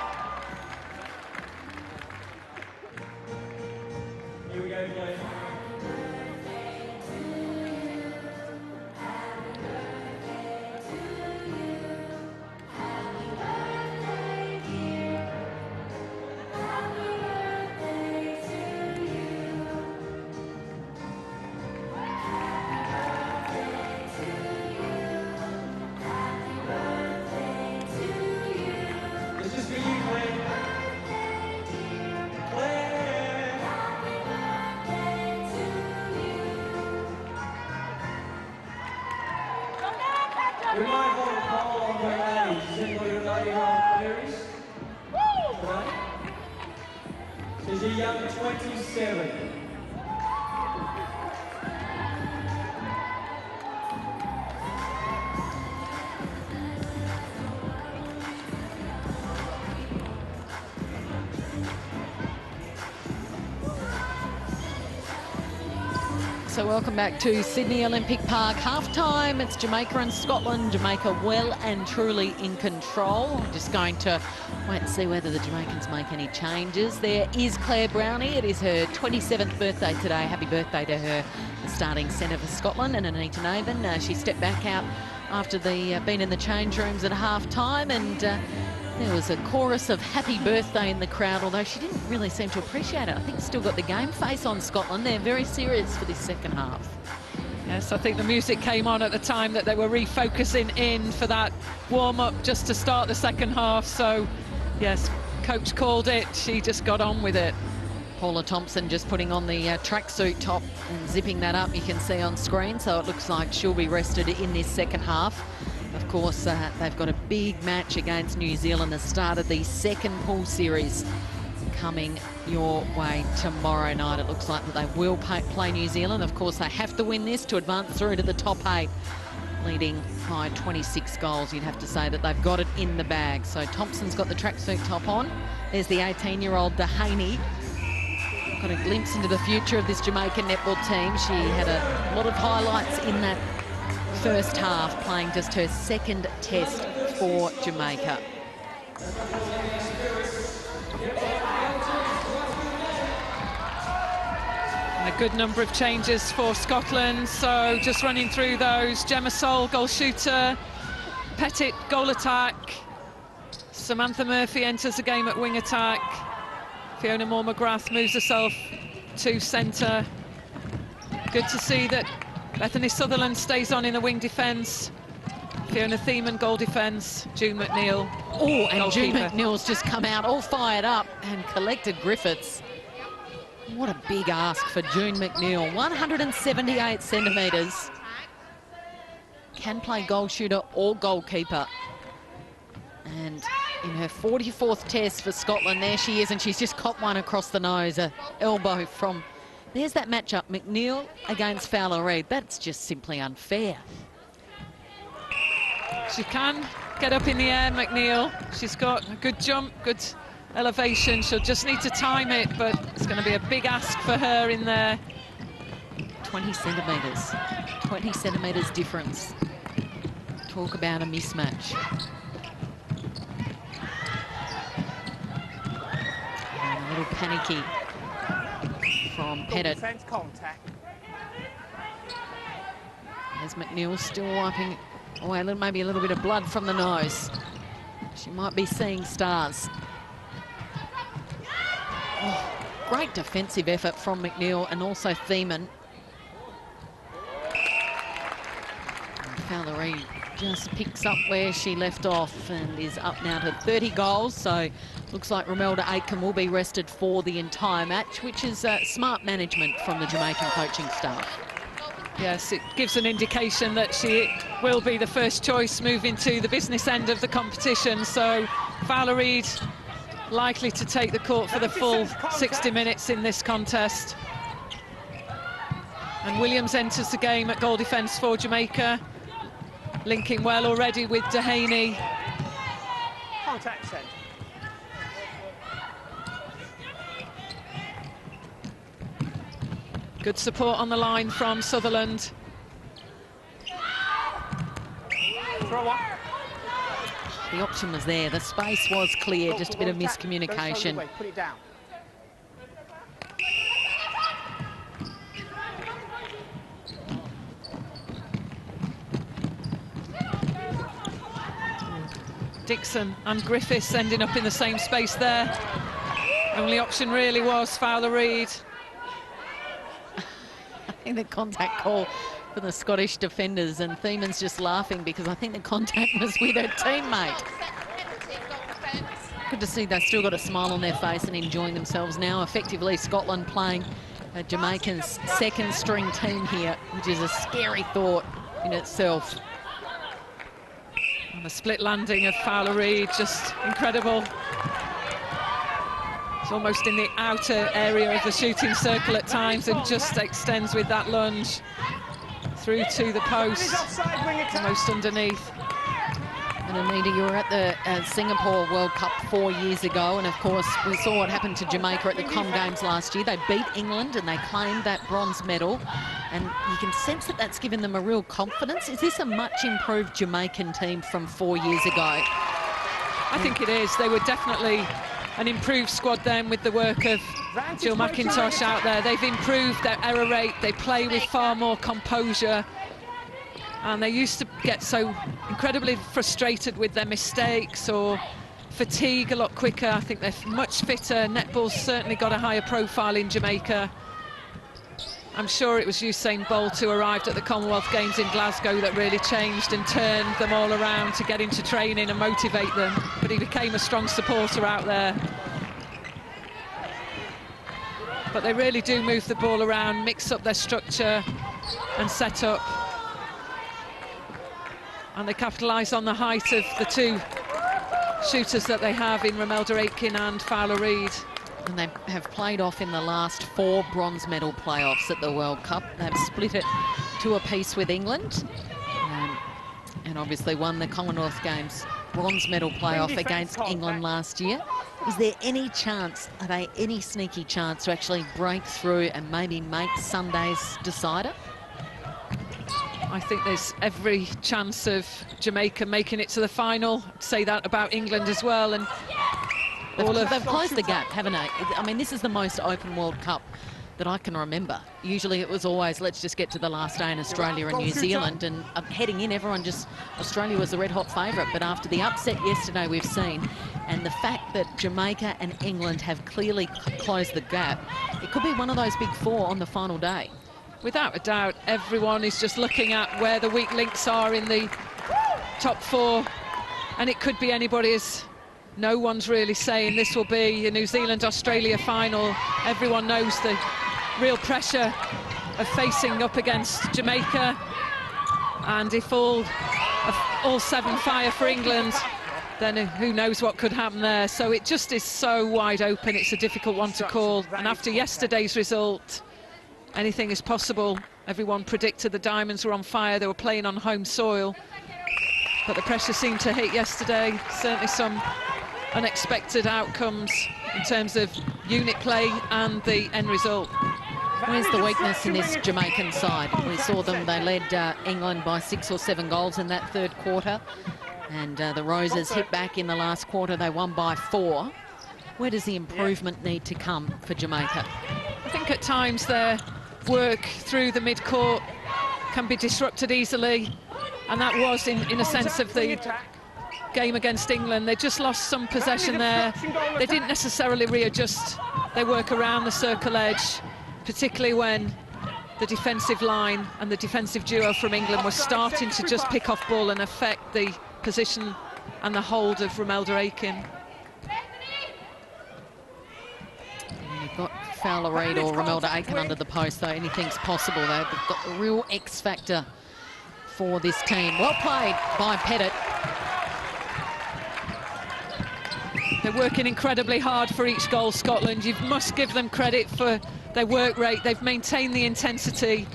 Here we go, Claire. We might hold a poll on her age. Does anybody know your theories? Right? She's a young 27. So welcome back to Sydney Olympic Park. Half-time, it's Jamaica and Scotland. Jamaica well and truly in control. I'm just going to wait and see whether the Jamaicans make any changes. There is Claire Brownie. It is her 27th birthday today. Happy birthday to her, the starting centre for Scotland. And Anita Nathan, she stepped back out after being in the change rooms at half-time, and there was a chorus of happy birthday in the crowd, although she didn't really seem to appreciate it. I think still got the game face on Scotland. They're very serious for this second half. Yes, I think the music came on at the time that they were refocusing in for that warm-up just to start the second half. So, yes, coach called it. She just got on with it. Paula Thompson just putting on the tracksuit top and zipping that up, you can see on screen. So it looks like she'll be rested in this second half. Of course, they've got a big match against New Zealand, the start of the second pool series coming your way tomorrow night. It looks like that they will play New Zealand. Of course, they have to win this to advance through to the top 8, leading by 26 goals. You'd have to say that they've got it in the bag. So Thompson's got the tracksuit top on. There's the 18-year-old Dehaney. Got a glimpse into the future of this Jamaican netball team. She had a lot of highlights in that first half, playing just her second test for Jamaica. And a good number of changes for Scotland, so just running through those. Gemma Sol, goal shooter. Pettit, goal attack. Samantha Murphy enters the game at wing attack. Fiona Moore-McGrath moves herself to centre. Good to see that Bethany Sutherland stays on in the wing defence. Fiona Thiemann, goal defence. June McNeil. Oh, and June goalkeeper. McNeil's just come out all fired up and collected Griffiths. What a big ask for June McNeil. 178 centimetres. Can play goal shooter or goalkeeper. And in her 44th test for Scotland, there she is, and she's just copped one across the nose, an elbow from... There's that matchup, McNeil against Fowler-Reid. That's just simply unfair. She can get up in the air, McNeil. She's got a good jump, good elevation. She'll just need to time it, but it's going to be a big ask for her in there. 20 centimetres. 20 centimetres difference. Talk about a mismatch. And a little panicky from Pettit. There's McNeil still wiping away maybe a little bit of blood from the nose. She might be seeing stars. Oh, great defensive effort from McNeil and also Thiemann. Fowler-Reid just picks up where she left off and is up now to 30 goals. So looks like Romelda Aitken will be rested for the entire match, which is smart management from the Jamaican coaching staff. Yes, it gives an indication that she will be the first choice moving to the business end of the competition. So Fowler-Reid likely to take the court for the full 60 minutes in this contest. And Williams enters the game at goal defence for Jamaica, linking well already with Dehaney. Contact sent. Good support on the line from Sutherland. Throw up. The option was there, the space was clear, just a bit of miscommunication. Put it down. Dixon and Griffiths ending up in the same space there. Only option really was Fowler-Reid. I think the contact call for the Scottish defenders, and Thiemann's just laughing because I think the contact was with her teammate. Good to see they've still got a smile on their face and enjoying themselves now. Effectively, Scotland playing Jamaica's second string team here, which is a scary thought in itself. And the split landing of Fowler-Reid, just incredible. It's almost in the outer area of the shooting circle at times and just extends with that lunge through to the post, almost underneath. And Anita, you were at the Singapore World Cup 4 years ago, and of course we saw what happened to Jamaica at the Com Games last year. They beat England and they claimed that bronze medal. And you can sense that that's given them a real confidence. Is this a much improved Jamaican team from 4 years ago? I think it is. They were definitely an improved squad then with the work of Jill McIntosh out there. They've improved their error rate. They play with far more composure. And they used to get so incredibly frustrated with their mistakes or fatigue a lot quicker. I think they're much fitter. Netball's certainly got a higher profile in Jamaica. I'm sure it was Usain Bolt who arrived at the Commonwealth Games in Glasgow that really changed and turned them all around to get into training and motivate them. But he became a strong supporter out there. But they really do move the ball around, mix up their structure and set up. And they capitalise on the height of the two shooters that they have in Romelda Aitken and Fowler Reid. And they have played off in the last 4 bronze medal playoffs at the World Cup. They've split it 2 apiece with England, and obviously won the Commonwealth Games bronze medal playoff against England last year. Is there any chance, are they any sneaky chance to actually break through and maybe make Sunday's decider? I think there's every chance of Jamaica making it to the final. I'd say that about England as well. And they've closed the gap, haven't they? I mean, this is the most open World Cup that I can remember. Usually it was always, let's just get to the last day in Australia and New Zealand, and heading in, Australia was the red-hot favourite, but after the upset yesterday we've seen, and the fact that Jamaica and England have clearly closed the gap, it could be one of those big 4 on the final day. Without a doubt, everyone is just looking at where the weak links are in the top 4, and it could be anybody. As no one's really saying this will be a New Zealand-Australia final. Everyone knows the real pressure of facing up against Jamaica, and if all 7 fire for England, then who knows what could happen there. So it just is so wide open. It's a difficult one to call, and after yesterday's result, anything is possible. Everyone predicted the Diamonds were on fire. They were playing on home soil, but the pressure seemed to hit yesterday. Certainly some unexpected outcomes in terms of unit play and the end result. Where's the weakness in this Jamaican side? We saw them, they led England by 6 or 7 goals in that 3rd quarter, and the Roses hit back in the last quarter. They won by 4. Where does the improvement need to come for Jamaica? I think at times their work through the mid-court can be disrupted easily, and that was in a sense of the game against England. They just lost some possession there. They didn't necessarily readjust their work around the circle edge, particularly when the defensive line and the defensive duo from England were starting to just pick off ball and affect the position and the hold of Romelda Aitken. You've got Fowler Reid or Romelda Aitken under the post, though anything's possible. They've got the real X factor for this team. Well played by Pettit. They're working incredibly hard for each goal, Scotland. You must give them credit for their work rate. They've maintained the intensity.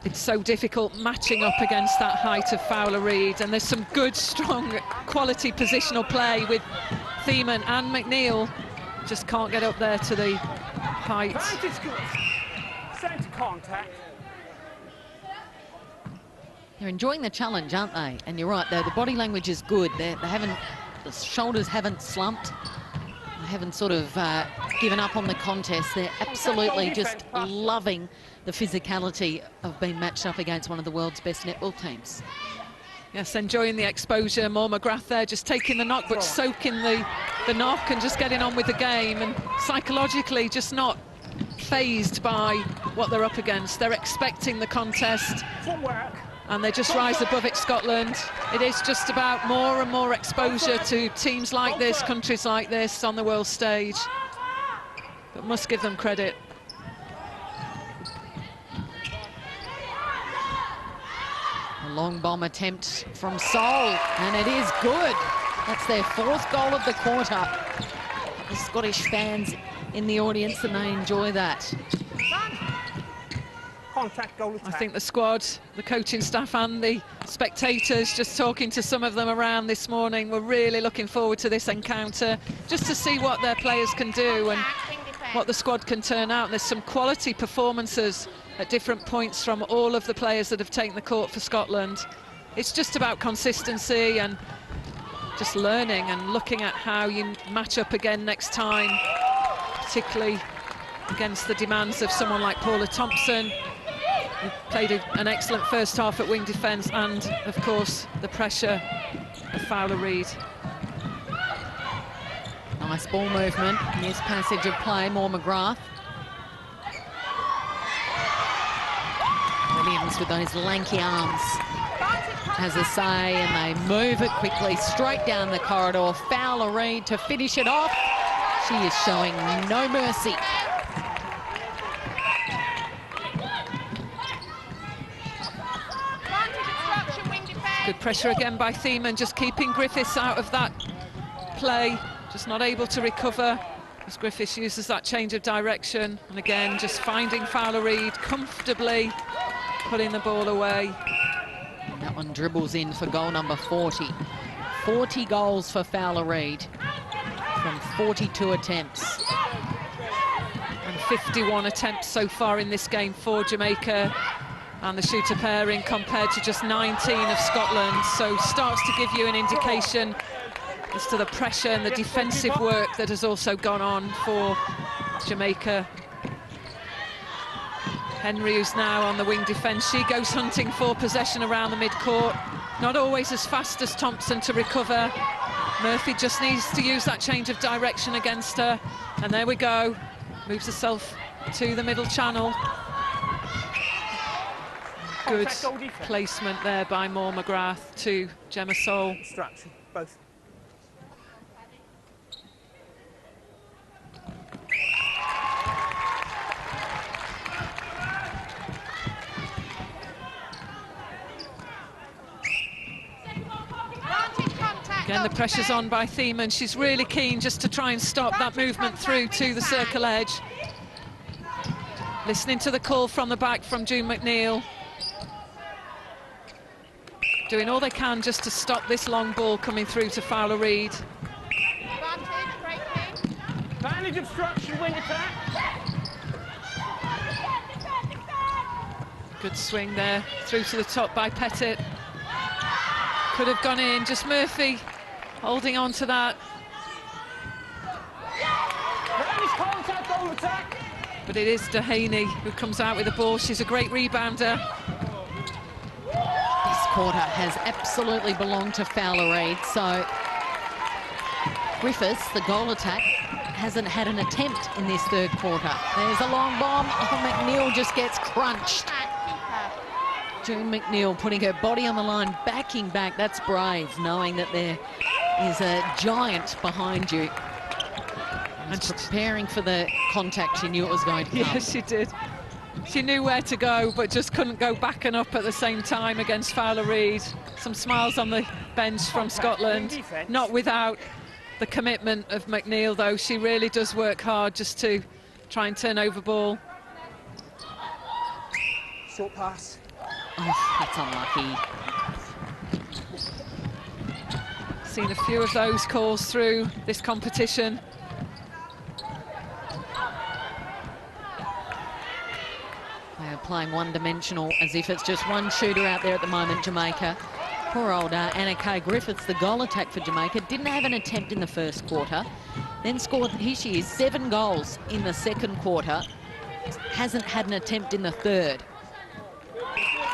It's so difficult matching up against that height of Fowler Reid, and there's some good, strong, quality positional play with Thiemann and McNeil. Just can't get up there to the height. Centre contact. They're enjoying the challenge, aren't they? And you're right, the body language is good. The shoulders haven't slumped. They haven't sort of given up on the contest. They're absolutely just loving the physicality of being matched up against one of the world's best netball teams. Yes, enjoying the exposure. More McGrath there, just taking the knock, but soaking the knock and just getting on with the game. And psychologically, just not fazed by what they're up against. They're expecting the contest. And they just rise above it, Scotland. It is just about more and more exposure to teams like this, countries like this on the world stage. But must give them credit. A long bomb attempt from Sol, and it is good. That's their 4th goal of the quarter. The Scottish fans in the audience, and they enjoy that. Contact, goal attack. I think the squad, the coaching staff and the spectators, just talking to some of them around this morning, were really looking forward to this encounter, just to see what their players can do. And what the squad can turn out. There's some quality performances at different points from all of the players that have taken the court for Scotland. It's just about consistency and just learning and looking at how you match up again next time, particularly against the demands of someone like Paula Thompson, who played an excellent first half at wing defence, and of course the pressure of Fowler Reid. Nice ball movement. Here's passage of play, more McGrath. Williams with those lanky arms has a say, and they move it quickly straight down the corridor. Fowler Reid to finish it off. She is showing no mercy. Good pressure again by Thiemann, just keeping Griffiths out of that play, just not able to recover as Griffiths uses that change of direction, and again just finding Fowler Reid comfortably putting the ball away. And that one dribbles in for goal number 40. 40 goals for Fowler Reid from 42 attempts. And 51 attempts so far in this game for Jamaica, and the shooter pairing compared to just 19 of Scotland, so starts to give you an indication as to the pressure and the defensive work that has also gone on for Jamaica. Henry, who's now on the wing defence, she goes hunting for possession around the mid-court. Not always as fast as Thompson to recover. Murphy just needs to use that change of direction against her. And there we go. Moves herself to the middle channel. Good placement there by Maur McGrath to Gemma Soul. Distraction, both. Again, the pressure's on by Thiemann. She's really keen just to try and stop that movement through to the circle edge. Listening to the call from the back from June McNeil. Doing all they can just to stop this long ball coming through to Fowler Reid. Advantage obstruction, wing attack. Good swing there, through to the top by Pettit. Could have gone in, just Murphy holding on to that. Contact, goal attack. But it is Dehaney who comes out with the ball. She's a great rebounder. This quarter has absolutely belonged to Fowler Reid, so Griffiths, the goal attack, hasn't had an attempt in this third quarter. There's a long bomb. Oh, McNeil just gets crunched. June McNeil putting her body on the line, backing back. That's brave, knowing that there is a giant behind you. And preparing for the contact. She knew it was going to come. Yes, she did. She knew where to go, but just couldn't go back and up at the same time against Fowler Reid. Some smiles on the bench from Scotland, not without the commitment of McNeil, though. She really does work hard just to try and turn over ball. Short pass. Oh, that's unlucky. Seen a few of those calls through this competition. They are playing one-dimensional, as if it's just one shooter out there at the moment, Jamaica. Poor old Anna Kay Griffiths, the goal attack for Jamaica, didn't have an attempt in the first quarter, then scored, here she is, 7 goals in the second quarter, hasn't had an attempt in the third.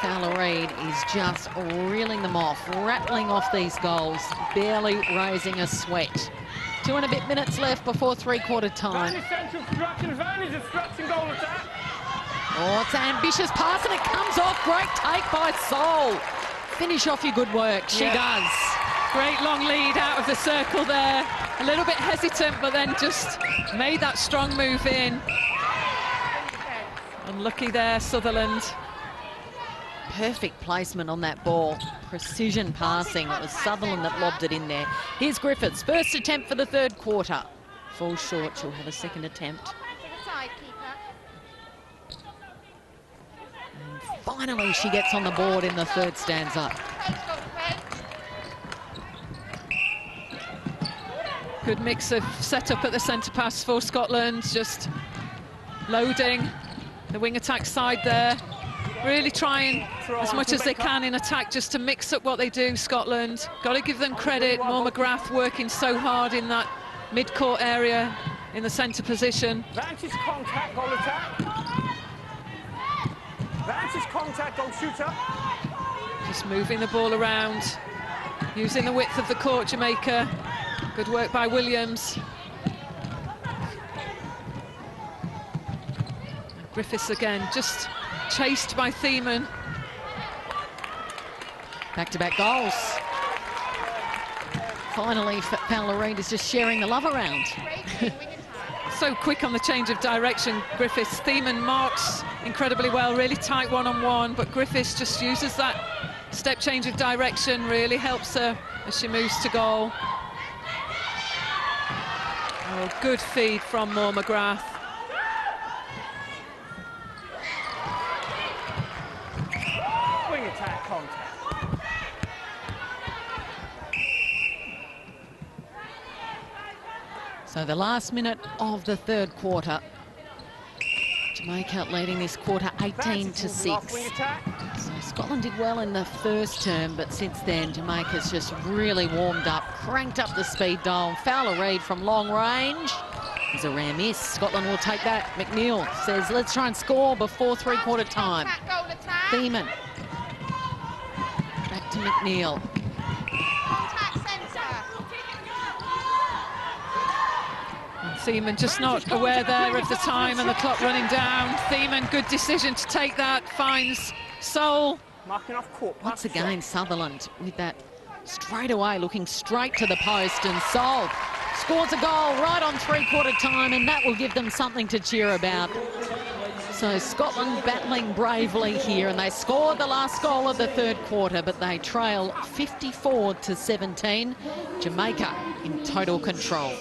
Fowler Reid is just reeling them off, rattling off these goals, barely raising a sweat. 2 and a bit minutes left before three-quarter time. Advantage obstruction, goal attack. Oh, it's an ambitious pass and it comes off. Great take by Soul. Finish off your good work. She does. Great long lead out of the circle there. A little bit hesitant, but then just made that strong move in. Unlucky there, Sutherland. Perfect placement on that ball. Precision passing. It was Sutherland that lobbed it in there. Here's Griffiths. First attempt for the third quarter. Falls short. She'll have a second attempt. And finally, she gets on the board in the third stanza. Good mix of setup at the centre pass for Scotland. Just loading the wing attack side there. Really trying as much as they can in attack just to mix up what they do, Scotland. Got to give them credit. Moore McGrath working so hard in that mid-court area in the centre position. Vantage contact, goal attack. Vantage contact, goal shooter. Just moving the ball around, using the width of the court, Jamaica. Good work by Williams. Griffiths again, just chased by Thiemann. Back-to-back goals. Finally, Fowler Reid is just sharing the love around. So quick on the change of direction, Griffiths. Thiemann marks incredibly well, really tight one-on-one, but Griffiths just uses that step change of direction, really helps her as she moves to goal. Oh, good feed from Moore McGrath. Wing attack contact. So the last minute of the third quarter. Jamaica leading this quarter 18-6. Wing attack. So Scotland did well in the first term, but since then Jamaica's just really warmed up, cranked up the speed dial. Fowler Reid from long range. There's a rare miss. Scotland will take that. McNeil says, let's try and score before three-quarter time. Thiemann. Back to McNeil. Thiemann just not aware there of the time and the clock running down. Thiemann, good decision to take that, finds Sol. Marking off court. Once again, Sutherland with that straight away, looking straight to the post, and Sol scores a goal right on three-quarter time, and that will give them something to cheer about. So Scotland battling bravely here, and they scored the last goal of the third quarter, but they trail 54-17. Jamaica in total control.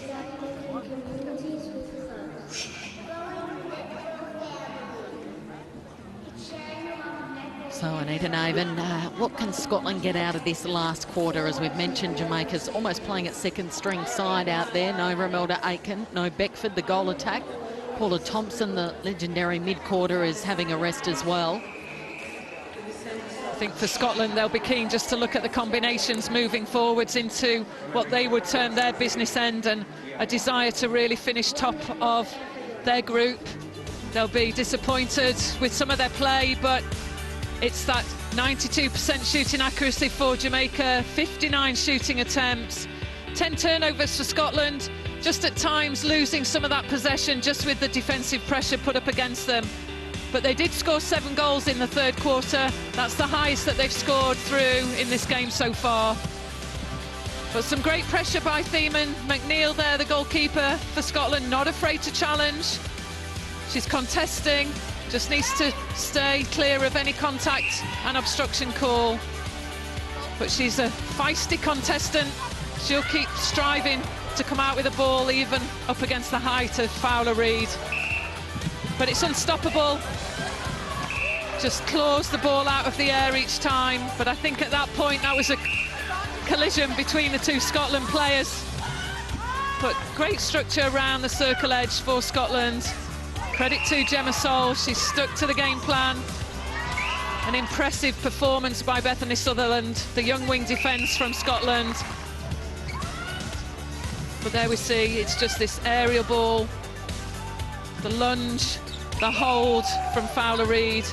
So Anita Naven, what can Scotland get out of this last quarter? As we've mentioned, Jamaica's almost playing at second string side out there. No Romelda Aiken, no Beckford, the goal attack. Paula Thompson, the legendary mid-quarter, is having a rest as well. I think for Scotland, they'll be keen just to look at the combinations moving forwards into what they would term their business end, and a desire to really finish top of their group. They'll be disappointed with some of their play, but it's that 92% shooting accuracy for Jamaica, 59 shooting attempts, 10 turnovers for Scotland, just at times losing some of that possession just with the defensive pressure put up against them. But they did score 7 goals in the third quarter. That's the highest that they've scored through in this game so far. But some great pressure by Thiemann. McNeil there, the goalkeeper for Scotland, not afraid to challenge. She's contesting. Just needs to stay clear of any contact and obstruction call. But she's a feisty contestant. She'll keep striving to come out with the ball, even up against the height of Fowler Reid. But it's unstoppable. Just claws the ball out of the air each time. But I think at that point, that was a collision between the two Scotland players. But great structure around the circle edge for Scotland. Credit to Gemma Sol, she's stuck to the game plan. An impressive performance by Bethany Sutherland, the young wing defence from Scotland. But there we see, it's just this aerial ball, the lunge, the hold from Fowler Reid.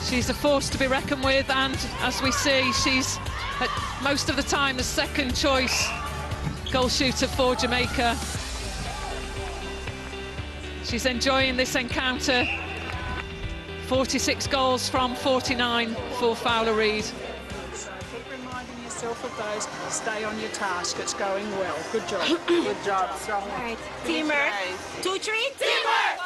She's a force to be reckoned with, and as we see, she's at most of the time the second choice goal shooter for Jamaica. She's enjoying this encounter. 46 goals from 49 for Fowler Reid. So keep reminding yourself of those. Stay on your task. It's going well. Good job. Good job. All right. Teamwork. 2-3. Teamwork.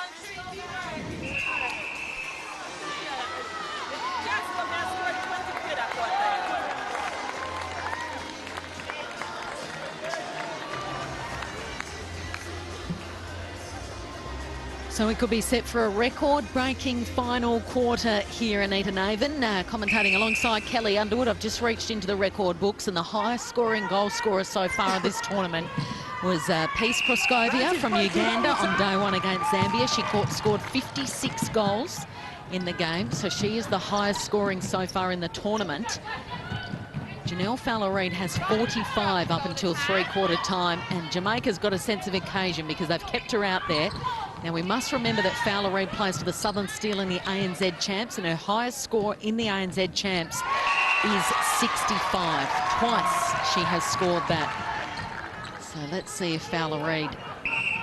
So we could be set for a record-breaking final quarter here, Anita Naven, commentating alongside Kelly Underwood. I've just reached into the record books, and the highest scoring goal scorer so far of this tournament was Peace Proskovia from Uganda on day one against Zambia. She scored 56 goals in the game, so she is the highest scoring so far in the tournament. Janelle Fowler-Reid has 45 up until three-quarter time, and Jamaica's got a sense of occasion because they've kept her out there. Now, we must remember that Fowler-Reid plays for the Southern Steel in the ANZ Champs, and her highest score in the ANZ Champs is 65. Twice she has scored that. So let's see if Fowler-Reid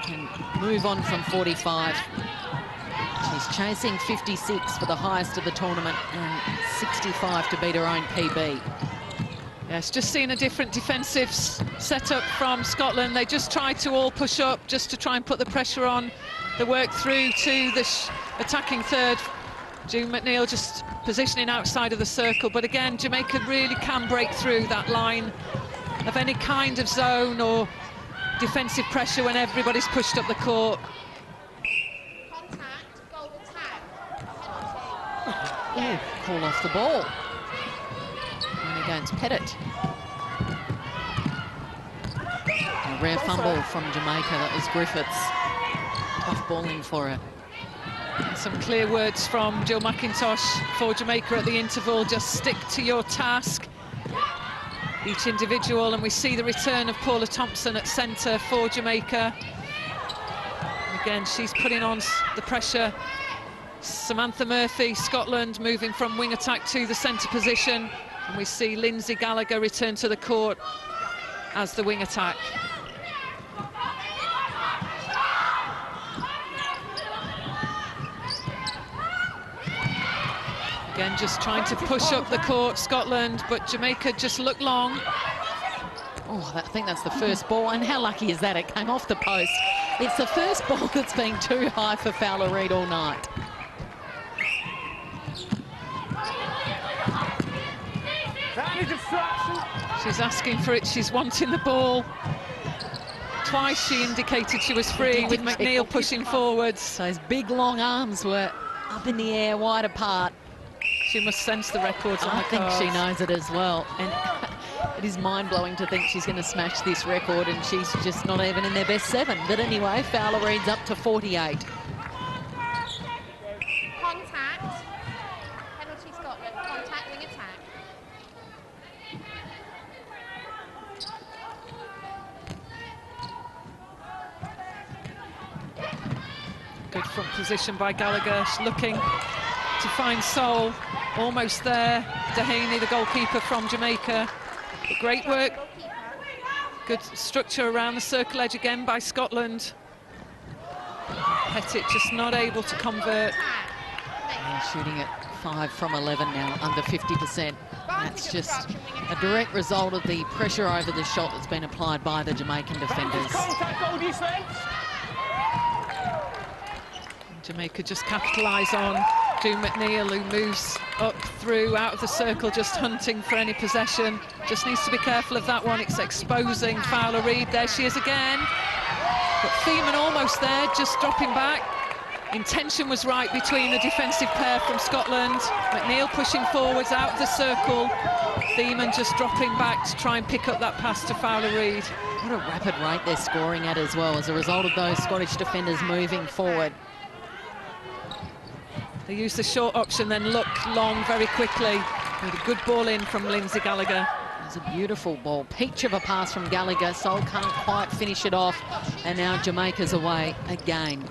can move on from 45. She's chasing 56 for the highest of the tournament and 65 to beat her own PB. Yes, just seeing a different defensive setup from Scotland. They just tried to all push up just to try and put the pressure on. They work through to the attacking third. June McNeil just positioning outside of the circle. But again, Jamaica really can break through that line of any kind of zone or defensive pressure when everybody's pushed up the court. Yeah, call off the ball. And against Pettit. A rare fumble from Jamaica. That was Griffiths. Tough balling for her. And some clear words from Jill McIntosh for Jamaica at the interval. Just stick to your task. Each individual, and we see the return of Paula Thompson at centre for Jamaica. Again, she's putting on the pressure. Samantha Murphy, Scotland, moving from wing attack to the centre position. And we see Lindsay Gallagher return to the court as the wing attack. Again, just trying to push up the court, Scotland, but Jamaica just look long. Oh, I think that's the first ball, and how lucky is that? It came off the post. It's the first ball that's been too high for Fowler-Reid all night. She's asking for it, she's wanting the ball. Twice she indicated she was free with McNeil pushing forwards. Those big long arms were up in the air, wide apart. She must sense the records on the I think cards. she knows it as well. And it is mind-blowing to think she's going to smash this record, and she's just not even in their best seven. But anyway, Fowler-Reid's up to 48. Contact. Penalty Scotland. Contact, wing attack. Good front position by Gallagher. She's looking to find Sol. Almost there. Dehaney, the goalkeeper from Jamaica. But great work. Good structure around the circle edge again by Scotland. Pettit just not able to convert. They're shooting at 5 from 11 now, under 50%. That's just a direct result of the pressure over the shot that's been applied by the Jamaican defenders. Jamaica just capitalise on June McNeil, who moves up through out of the circle, just hunting for any possession. Just needs to be careful of that one. It's exposing Fowler-Reid. There she is again. But Thiemann almost there, just dropping back. Intention was right between the defensive pair from Scotland. McNeil pushing forwards out of the circle. Thiemann just dropping back to try and pick up that pass to Fowler-Reid. What a rapid rate they're scoring at as well, as a result of those Scottish defenders moving forward. They use the short option, then look long very quickly. With a good ball in from Lindsay Gallagher. It's a beautiful ball. Peach of a pass from Gallagher. Sol can't quite finish it off. And now Jamaica's away again.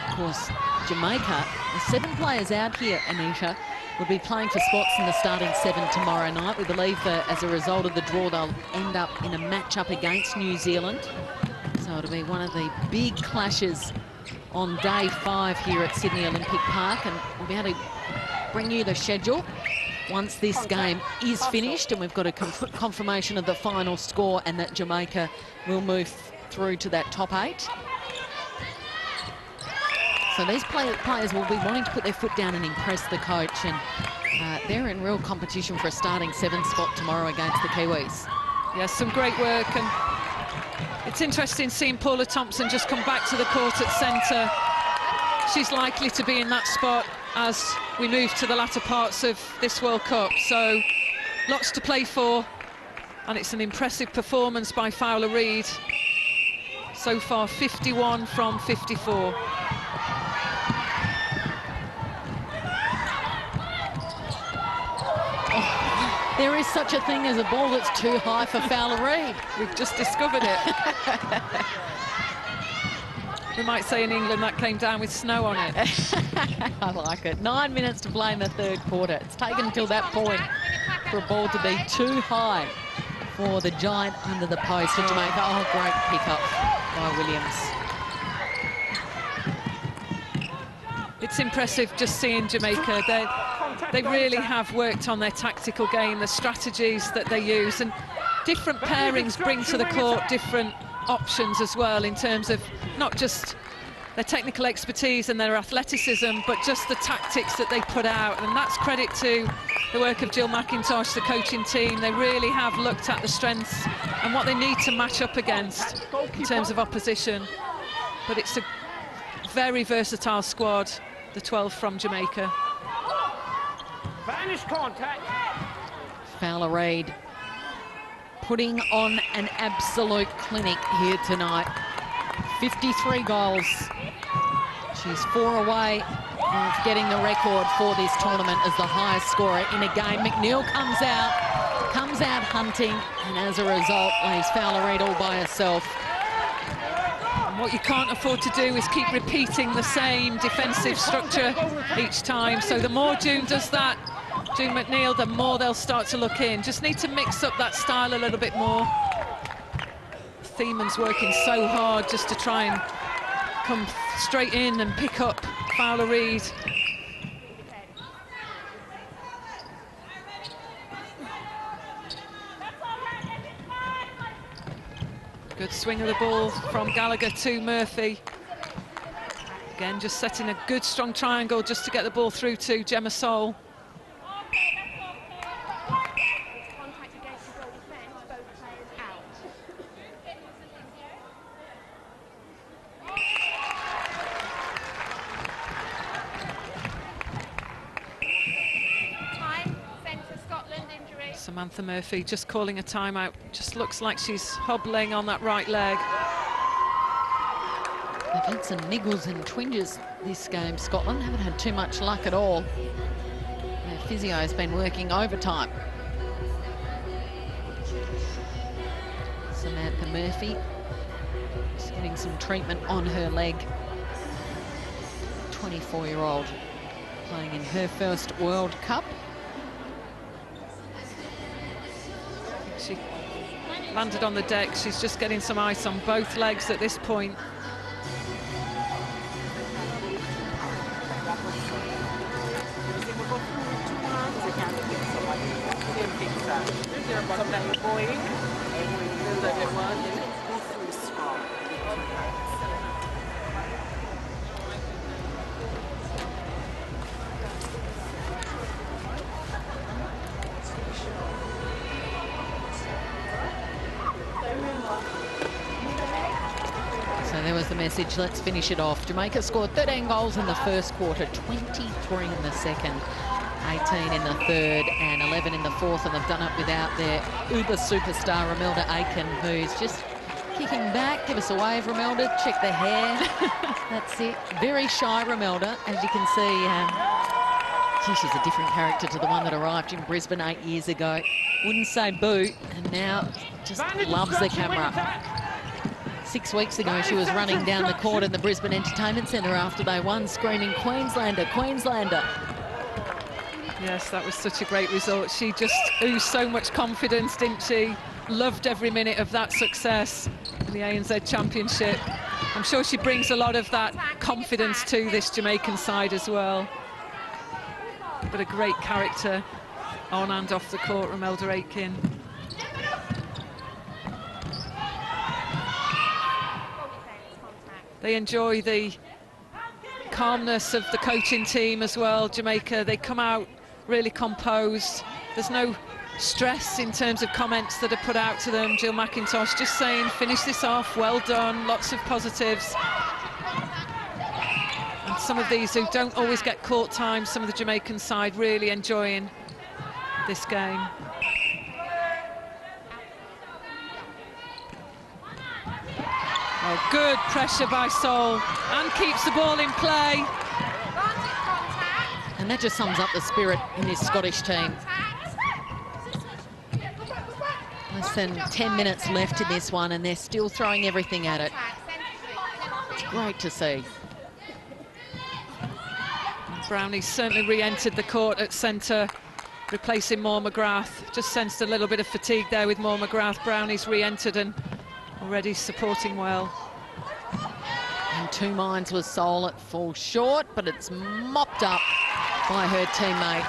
Of course, Jamaica, the 7 players out here, Anita, will be playing for spots in the starting 7 tomorrow night. We believe that as a result of the draw, they'll end up in a match-up against New Zealand. So it'll be one of the big clashes on day 5 here at Sydney Olympic Park, and we'll be able to bring you the schedule once this game is finished and we've got a confirmation of the final score and that Jamaica will move through to that top 8. So these players will be wanting to put their foot down and impress the coach, and they're in real competition for a starting 7 spot tomorrow against the Kiwis. Yes, some great work, and it's interesting seeing Paula Thompson just come back to the court at centre. She's likely to be in that spot as we move to the latter parts of this World Cup. So lots to play for, and it's an impressive performance by Fowler Reid. So far, 51 from 54. There is such a thing as a ball that's too high for Fowler Reid. We've just discovered it. We might say in England that came down with snow on it. I like it. 9 minutes to play in the third quarter. It's taken until that point for a ball to be too high for the giant under the post for Jamaica. Oh, great pick-up by Williams. It's impressive just seeing Jamaica. They really have worked on their tactical game, the strategies that they use, and different pairings bring to the court different options as well, in terms of not just their technical expertise and their athleticism, but just the tactics that they put out. And that's credit to the work of Jill McIntosh, the coaching team. They really have looked at the strengths and what they need to match up against in terms of opposition. But it's a very versatile squad, the 12 from Jamaica. Vanish contact. Fowler Reid putting on an absolute clinic here tonight. 53 goals. She's 4 away of getting the record for this tournament as the highest scorer in a game. McNeil comes out hunting, and as a result leaves Fowler Reid all by herself. And what you can't afford to do is keep repeating the same defensive structure each time. So the more June does that, June McNeil, the more they'll start to look in. Just need to mix up that style a little bit more. Thieman's working so hard just to try and come straight in and pick up Fowler Reid. Good swing of the ball from Gallagher to Murphy. Again, just setting a good strong triangle just to get the ball through to Gemma Soul. Samantha Murphy just calling a timeout. Just looks like she's hobbling on that right leg. They've had some niggles and twinges this game, Scotland. Haven't had too much luck at all. Their physio has been working overtime. Samantha Murphy just getting some treatment on her leg. 24-year-old playing in her first World Cup. She landed on the deck. She's just getting some ice on both legs at this point. So there was the message, let's finish it off. Jamaica scored 13 goals in the first quarter, 23 in the second, 18 in the third and 11 in the fourth, and they've done it without their uber superstar Romelda Aiken, who's just kicking back. Give us a wave, Romelda. Check the hair. That's it. Very shy, Romelda. As you can see, she's a different character to the one that arrived in Brisbane 8 years ago. Wouldn't say boo, and now just loves the camera. 6 weeks ago, she was running down the court in the Brisbane Entertainment Centre after they won, screaming, Queenslander, Queenslander. Yes, that was such a great result. She just oozed so much confidence, didn't she? Loved every minute of that success in the ANZ Championship. I'm sure she brings a lot of that confidence to this Jamaican side as well. But a great character on and off the court, Romelda Aiken. They enjoy the calmness of the coaching team as well, Jamaica. They come out really composed. There's no stress in terms of comments that are put out to them. Jill McIntosh just saying, finish this off, well done, lots of positives. And some of these who don't always get court time, some of the Jamaican side really enjoying this game. good pressure by Sol and keeps the ball in play. And that just sums up the spirit in this Scottish team. Less than 10 minutes left in this one, and they're still throwing everything at it. It's great to see. Brownie certainly re-entered the court at centre, replacing Moore McGrath. Just sensed a little bit of fatigue there with Moore McGrath. Brownie's re-entered and already supporting well. And two minds with Sol. It falls short, but it's mopped up by her teammate.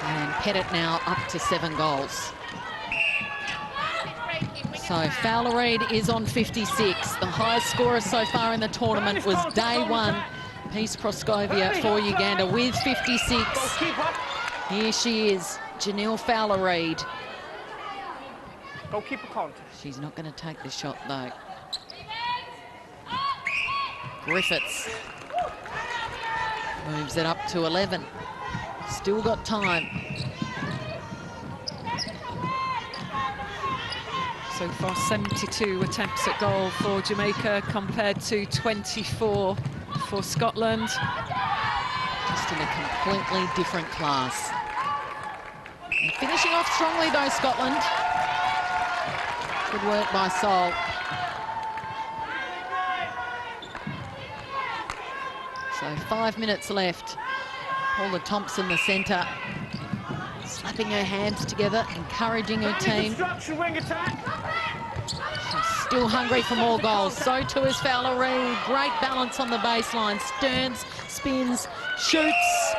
And Pettit now up to 7 goals. So Fowler Reid is on 56. The highest scorer so far in the tournament was day one. Peace Proskovia for Uganda with 56. Here she is, Janelle Fowler Reid. Goalkeeper contact. She's not going to take the shot though. Griffiths moves it up to 11. Still got time. So far 72 attempts at goal for Jamaica compared to 24 for Scotland. Just in a completely different class. And finishing off strongly though, Scotland. Good work by Sol. So 5 minutes left. Paula Thompson, the centre, slapping her hands together, encouraging her team. She's still hungry for more goals. So too is Fowler Reid. Great balance on the baseline. Stearns, spins, shoots.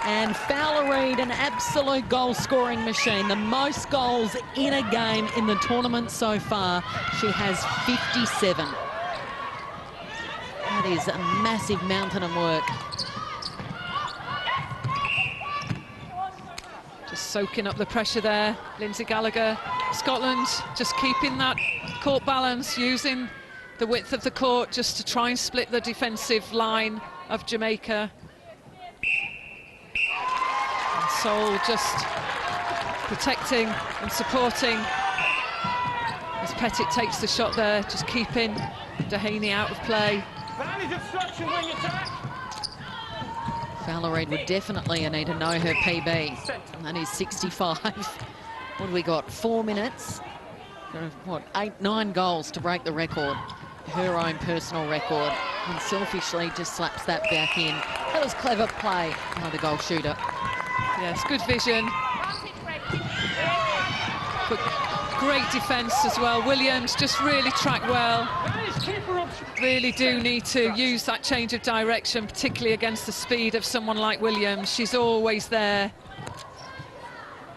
And Fowler Reid, an absolute goal-scoring machine. The most goals in a game in the tournament so far. She has 57. That is a massive mountain of work. Just soaking up the pressure there, Lindsay Gallagher. Scotland just keeping that court balance, using the width of the court just to try and split the defensive line of Jamaica. And Sol just protecting and supporting as Pettit takes the shot there, just keeping Dehaney out of play. Fowler Reid would definitely need to know her PB, and that is 65. What have we got? 4 minutes? What, 8, 9 goals to break the record, her own personal record, and selfishly just slaps that back in. That was clever play by the goal shooter. Yes, good vision. But great defence as well. Williams just really tracked well. Really do need to use that change of direction, particularly against the speed of someone like Williams. She's always there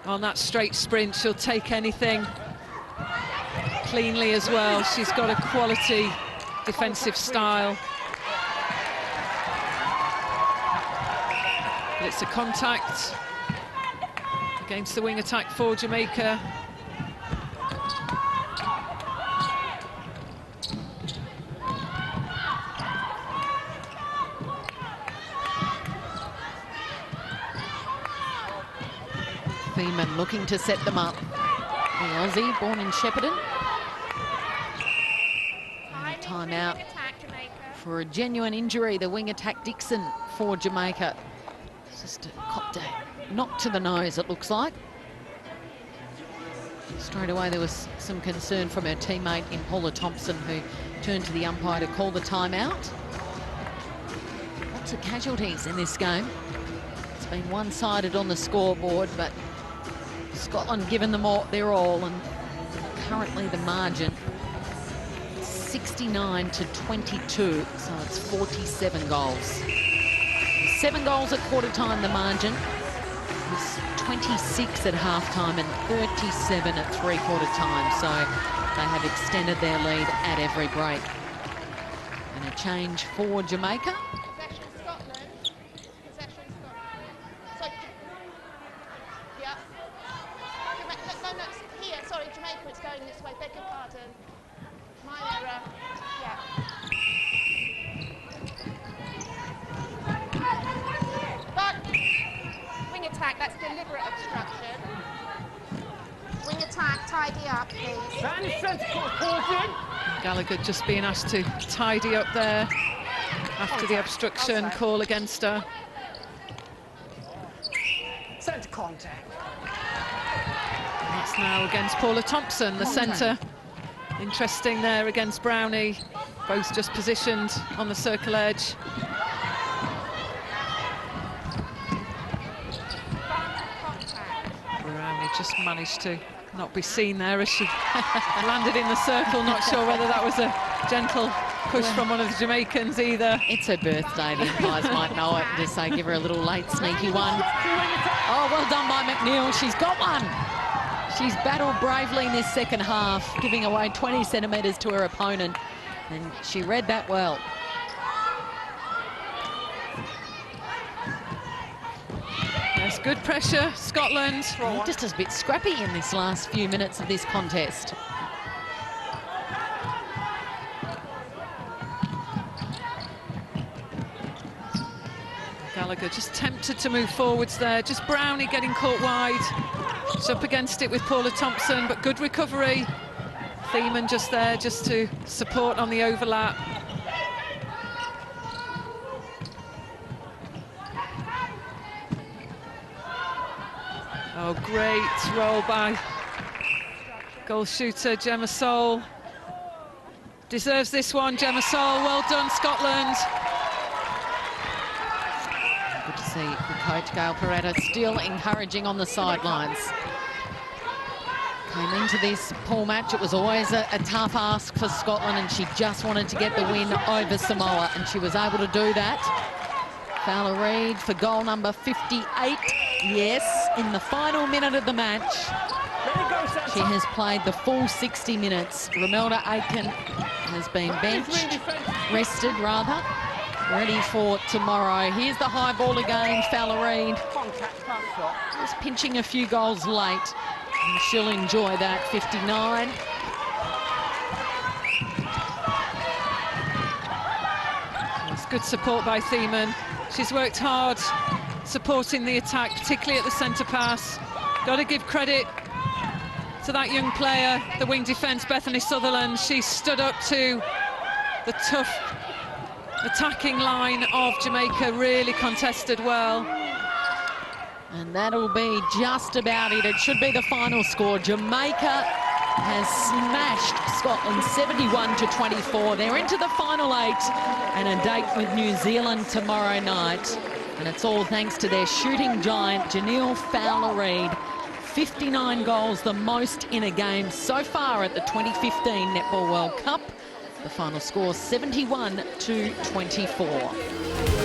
on that straight sprint. She'll take anything cleanly as well. She's got a quality defensive style. But it's a contact against the wing attack for Jamaica. Feeman looking to set them up. The Aussie, born in Shepparton. And a timeout for a genuine injury. The wing attack Dixon for Jamaica. It's just a copped a knock to the nose, it looks like. Straight away there was some concern from her teammate in Paula Thompson, who turned to the umpire to call the timeout. Lots of casualties in this game. It's been one-sided on the scoreboard, but Scotland given them all their all, and currently the margin 69 to 22, so it's 47 goals. 7 goals at quarter time, the margin was 26 at halftime and 37 at three-quarter time, so they have extended their lead at every break. And a change for Jamaica. That's deliberate obstruction. Wing attack, tidy up, please. That is centre court, Gallagher just being asked to tidy up there after the obstruction call against her. Centre contact. That's now against Paula Thompson, the centre. Interesting there against Brownie. Both just positioned on the circle edge. Brownie just managed to not be seen there as she landed in the circle. Not sure whether that was a gentle push from one of the Jamaicans either. It's her birthday, the umpires might know it and just say give her a little late sneaky one. Oh, well done by McNeil, she's got one. She's battled bravely in this second half, giving away 20 centimetres to her opponent, and she read that well. There's good pressure, Scotland. Just a bit scrappy in this last few minutes of this contest. Gallagher just tempted to move forwards there, just Brownie getting caught wide. She's up against it with Paula Thompson, but good recovery. Thiemann just there, just to support on the overlap. Oh, great roll by goal shooter Gemma Soul. Deserves this one, Gemma Soul. Well done, Scotland. Good to see the coach, Gail Peretta, still encouraging on the sidelines. Came into this pool match, it was always a tough ask for Scotland, and she just wanted to get the win over Samoa, and she was able to do that. Fowler Reid for goal number 58. Yes, in the final minute of the match, she has played the full 60 minutes. Romelda Aiken has been benched, rested rather, ready for tomorrow. Here's the high ball again, Fowler Reid. Just pinching a few goals late, and she'll enjoy that, 59. It's good support by Thiemann. She's worked hard supporting the attack, particularly at the centre pass. Got to give credit to that young player, the wing defence, Bethany Sutherland. She stood up to the tough attacking line of Jamaica, really contested well. And that'll be just about it. It should be the final score. Jamaica has smashed Scotland 71-24. They're into the final 8 and a date with New Zealand tomorrow night. And it's all thanks to their shooting giant, Janelle Fowler Reid. 59 goals, the most in a game so far at the 2015 Netball World Cup. The final score 71-24.